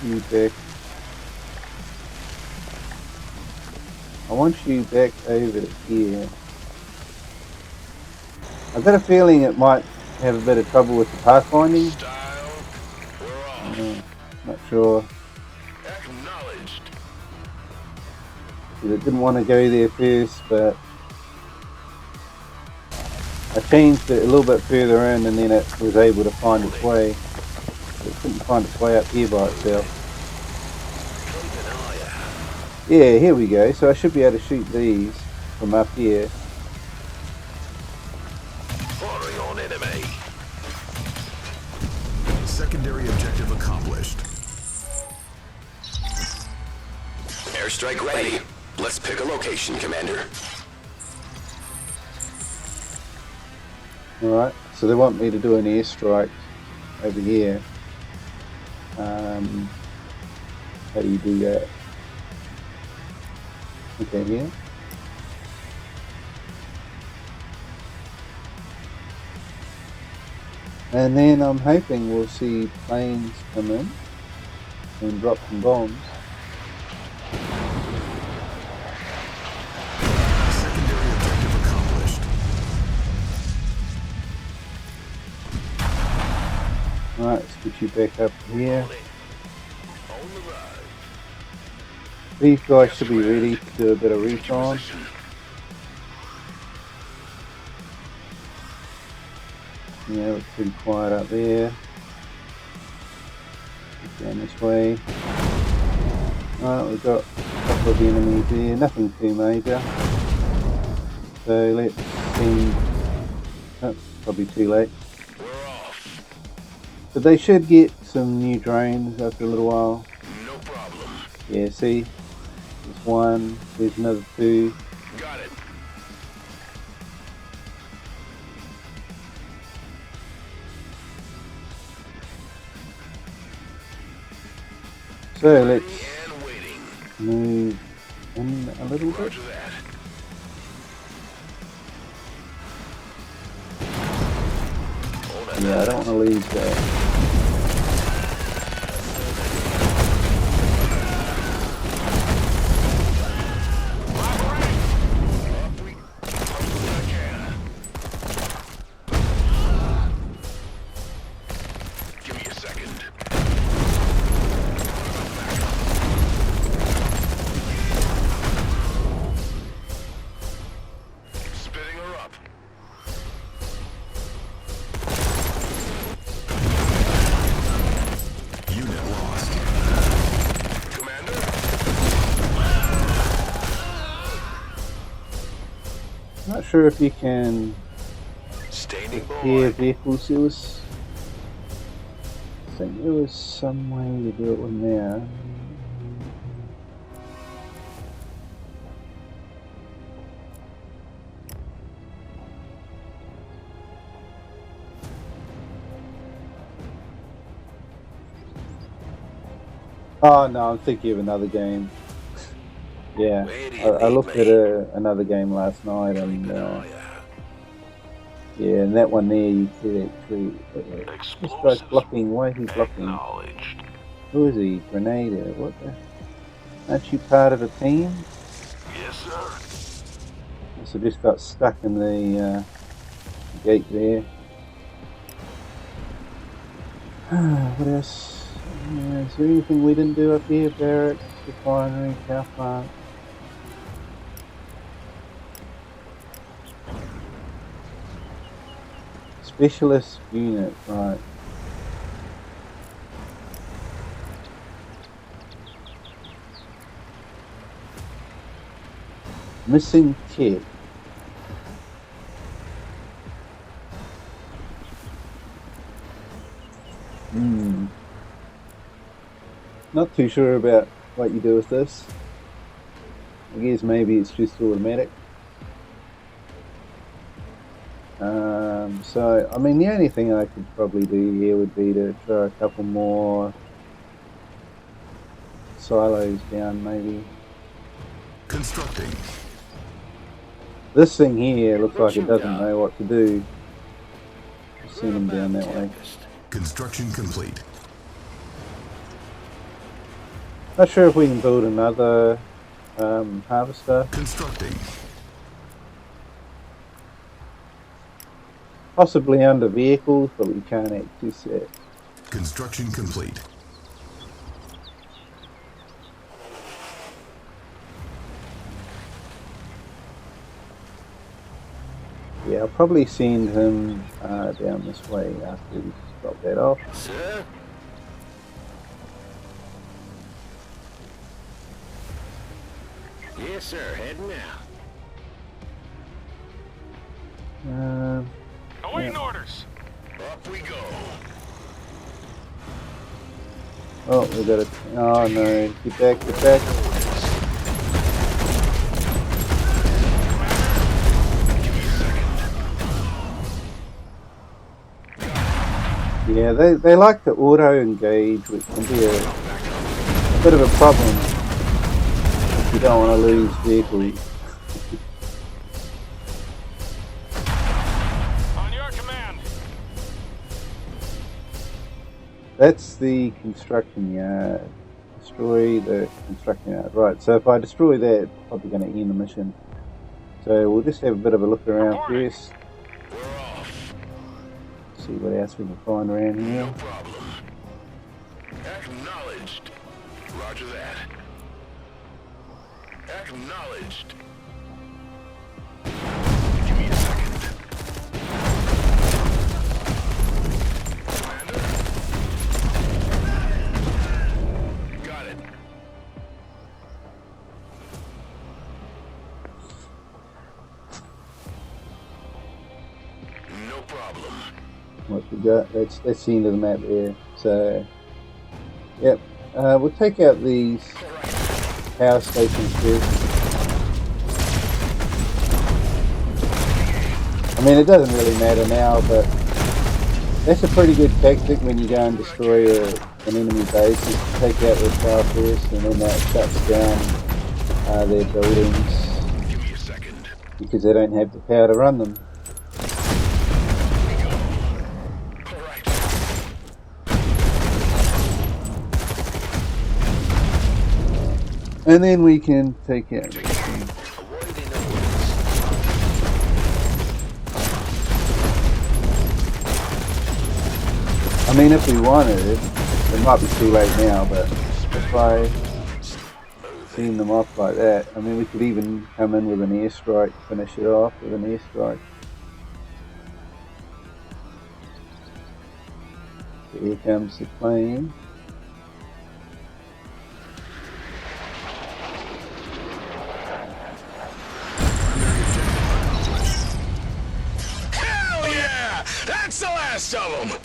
Speaker 1: You back. I want you back over here. I've got a feeling it might have a bit of trouble with the pathfinding.
Speaker 5: Style. We're off.
Speaker 1: Not sure.
Speaker 5: Acknowledged.
Speaker 1: It didn't want to go there first, but I changed it a little bit further in and then it was able to find its way. It couldn't find its way up here by itself. Yeah, here we go. So I should be able to shoot these from up here.
Speaker 5: Firing on enemy.
Speaker 3: Secondary objective accomplished.
Speaker 5: Airstrike ready. Let's pick a location, Commander.
Speaker 1: Alright, so they want me to do an airstrike over here. How do you do that? Okay, here. And then I'm hoping we'll see planes come in and drop some bombs.
Speaker 3: Secondary objective accomplished.
Speaker 1: Alright, let's get you back up here. These guys should be ready to do a bit of recon. Yeah, it's pretty quiet up there. Down this way. Alright, we've got a couple of enemies there, nothing too major. So let's see. Oh, probably too late.
Speaker 5: We're off.
Speaker 1: But they should get some new drones after a little while.
Speaker 5: No problem.
Speaker 1: Yeah, see? There's one, there's another two.
Speaker 5: Got it.
Speaker 1: So let's
Speaker 5: And waiting.
Speaker 1: move in a little bit.
Speaker 5: Roger that.
Speaker 1: Yeah, I don't want to lose that.
Speaker 5: Give me a second. Spitting her up.
Speaker 3: Unit lost.
Speaker 5: Commander?
Speaker 1: Not sure if you can
Speaker 5: Standing
Speaker 1: hear
Speaker 5: by.
Speaker 1: vehicles. I think there was some way to do it in there. Oh no, I'm thinking of another game. Yeah,
Speaker 5: Where do you
Speaker 1: I
Speaker 5: need
Speaker 1: looked at
Speaker 5: me?
Speaker 1: another game last night, and
Speaker 5: Creeping, are ya?
Speaker 1: yeah, and that one there you could actually. This guy's
Speaker 4: Explosives
Speaker 1: blocking. Why is he blocking?
Speaker 4: acknowledged.
Speaker 1: Who is he? Grenadier? What the? Aren't you part of a team?
Speaker 4: Yes, sir.
Speaker 1: Must have just got stuck in the gate there. What else? Is there anything we didn't do up here? Barracks, refinery, power plant. Specialist unit, right. Missing tech. Not too sure about what you do with this. I guess maybe it's just automatic. So, I mean, the only thing I could probably do here would be to throw a couple more silos down, maybe.
Speaker 3: Constructing.
Speaker 1: This thing here looks
Speaker 5: What
Speaker 1: like it
Speaker 5: you
Speaker 1: doesn't
Speaker 5: got?
Speaker 1: know what to do. Send them down
Speaker 5: About
Speaker 1: that way.
Speaker 5: Tempest.
Speaker 3: Construction complete.
Speaker 1: Not sure if we can build another harvester.
Speaker 3: Constructing.
Speaker 1: Possibly under vehicles, but we can't access that.
Speaker 3: Construction complete.
Speaker 1: Yeah, I'll probably send him down this way after we drop that off.
Speaker 5: Sir? Yes, sir. Heading out.
Speaker 4: Awaiting orders.
Speaker 5: Up we go.
Speaker 1: Oh, we got to. Oh no! Get back! Get back! Yeah, they like to auto engage, which can be a bit of a problem if you don't want to lose vehicles.
Speaker 4: On your command.
Speaker 1: That's the construction yard. Destroy the construction yard. Right, so if I destroy that, it's probably going to end the mission. So we'll just have a bit of a look around
Speaker 4: Reporting.
Speaker 1: first.
Speaker 5: We're off.
Speaker 1: See what else we can find around here.
Speaker 5: No problem. Acknowledged. Roger that. Acknowledged. Give me a second. Commander? Got it. No problem.
Speaker 1: What we got? That's the end of the map there. So, yep. We'll take out these
Speaker 5: All right.
Speaker 1: power stations first. I mean, it doesn't really matter now, but that's a pretty good tactic when you go and destroy an enemy base. Is to take out their power first, and then that shuts down their buildings
Speaker 5: Give me a second.
Speaker 1: because they don't have the power to run them.
Speaker 5: All right.
Speaker 1: And then we can take out.
Speaker 5: Awaiting orders.
Speaker 1: I mean, if we wanted it, it might be too late now, but if I seen them off like that, I mean, we could even come in with an airstrike, finish it off with an airstrike. So here comes the plane.
Speaker 5: Hell yeah! That's the last of them!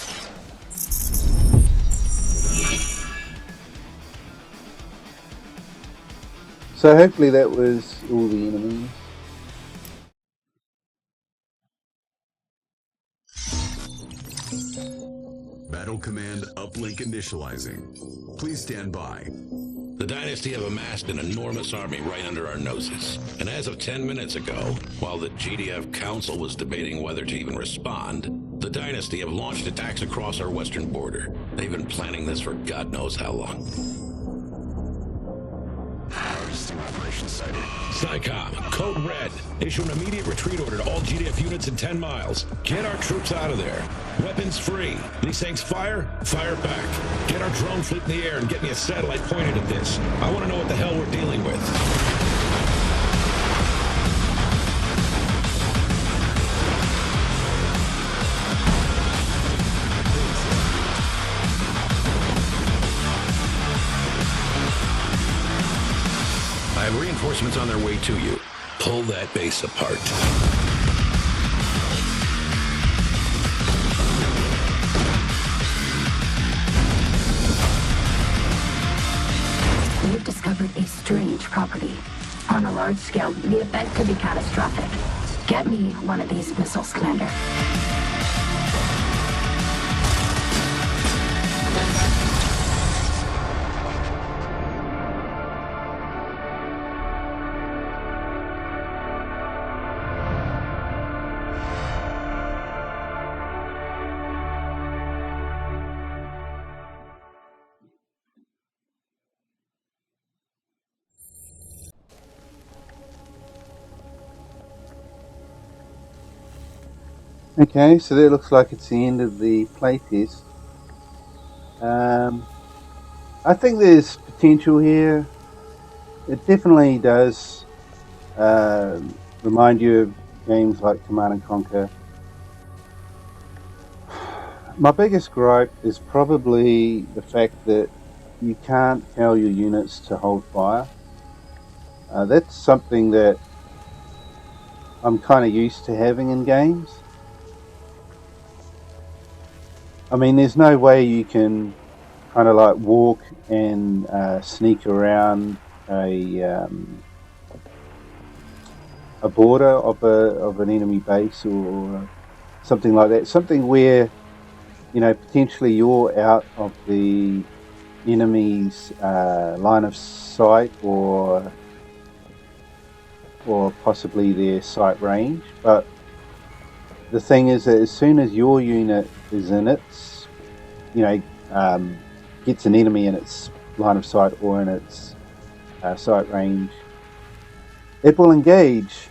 Speaker 1: So hopefully that was all the enemies.
Speaker 3: Battle command uplink initializing. Please stand by.
Speaker 2: The Dynasty have amassed an enormous army right under our noses. And as of 10 minutes ago, while the GDF Council was debating whether to even respond, the Dynasty have launched attacks across our western border. They've been planning this for God knows how long.
Speaker 5: Harvesting operation sighted.
Speaker 4: SciComm, code red. Issue an immediate retreat order to all GDF units in 10 miles. Get our troops out of there. Weapons free. These things fire back. Get our drone fleet in the air and get me a satellite pointed at this. I want to know what the hell we're dealing with.
Speaker 2: I have reinforcements on their way to you. Pull that base apart.
Speaker 6: We've discovered a strange property. On a large scale, the event could be catastrophic. Get me one of these missiles, Commander.
Speaker 1: Okay, so that looks like it's the end of the playtest. I think there's potential here. It definitely does remind you of games like Command and Conquer. My biggest gripe is probably the fact that you can't tell your units to hold fire. That's something that I'm kind of used to having in games. I mean, there's no way you can kind of like walk and sneak around a border of an enemy base or something like that. Something where, you know, potentially you're out of the enemy's line of sight or possibly their sight range. But the thing is that as soon as your unit is in its, you know, gets an enemy in its line of sight or in its sight range, it will engage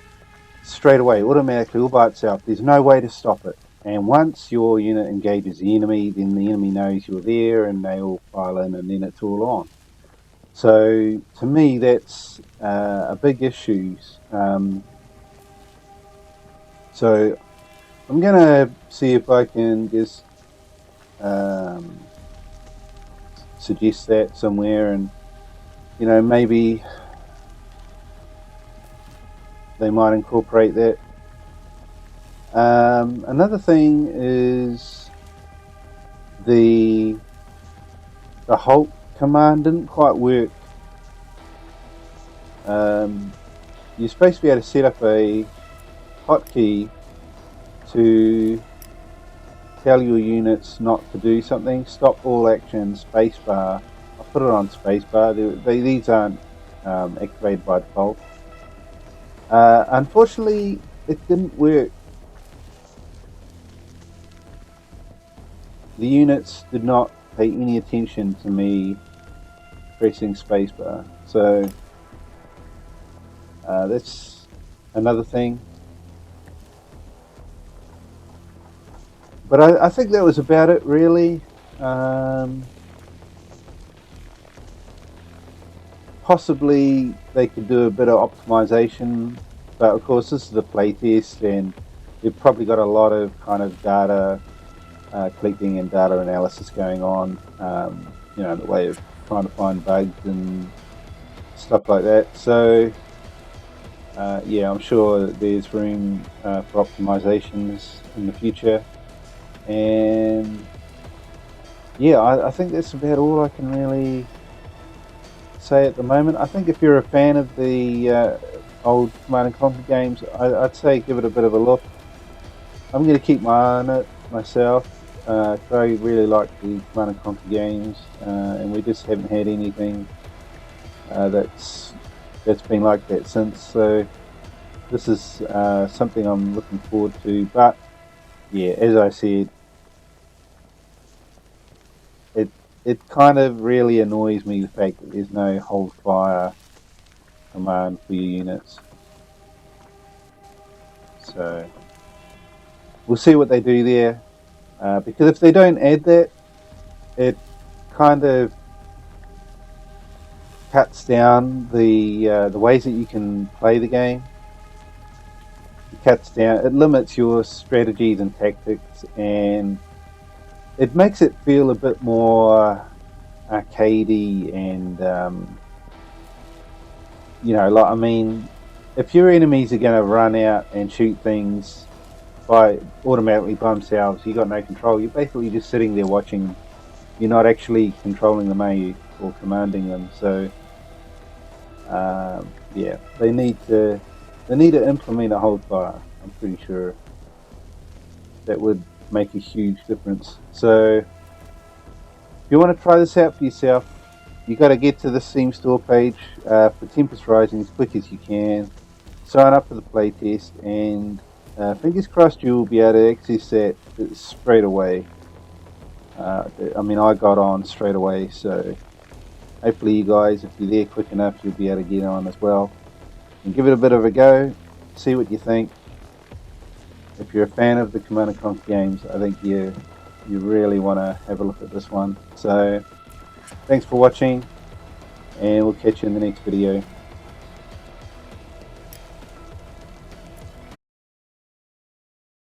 Speaker 1: straight away, automatically, all by itself. There's no way to stop it. And once your unit engages the enemy, then the enemy knows you're there and they all file in and then it's all on. So to me, that's a big issue. So I'm going to see if I can just suggest that somewhere, and, you know, maybe they might incorporate that. Another thing is the halt command didn't quite work. You're supposed to be able to set up a hotkey to tell your units not to do something. Stop all action, spacebar. I'll put it on spacebar. These aren't activated by default. Unfortunately, it didn't work. The units did not pay any attention to me pressing spacebar. So that's another thing. But I think that was about it, really. Possibly they could do a bit of optimization, but of course this is the playtest, and they've probably got a lot of kind of data collecting and data analysis going on, you know, in the way of trying to find bugs and stuff like that. So yeah, I'm sure that there's room for optimizations in the future. And yeah, I think that's about all I can really say at the moment. I think if you're a fan of the old Command and Conquer games, I'd say give it a bit of a look. I'm going to keep my eye on it myself. I really like the Command and Conquer games, and we just haven't had anything that's been like that since. So this is something I'm looking forward to. But yeah, as I said, it kind of really annoys me, the fact that there's no hold fire command for your units. So we'll see what they do there, because if they don't add that, it kind of cuts down the ways that you can play the game. It limits your strategies and tactics, and it makes it feel a bit more arcadey and like, I mean, if your enemies are going to run out and shoot things automatically by themselves, you got no control. You're basically just sitting there watching. You're not actually controlling them, are you, or commanding them? So yeah, they need to implement a hold fire. I'm pretty sure that would make a huge difference. So if you want to try this out for yourself, you got to get to the Steam store page for Tempest Rising as quick as you can. Sign up for the playtest, and fingers crossed you'll be able to access that straight away. I mean, I got on straight away, so hopefully you guys, if you're there quick enough, you'll be able to get on as well. And give it a bit of a go, see what you think. If you're a fan of the Command & Conquer games, I think you really want to have a look at this one. So thanks for watching, and we'll catch you in the next video.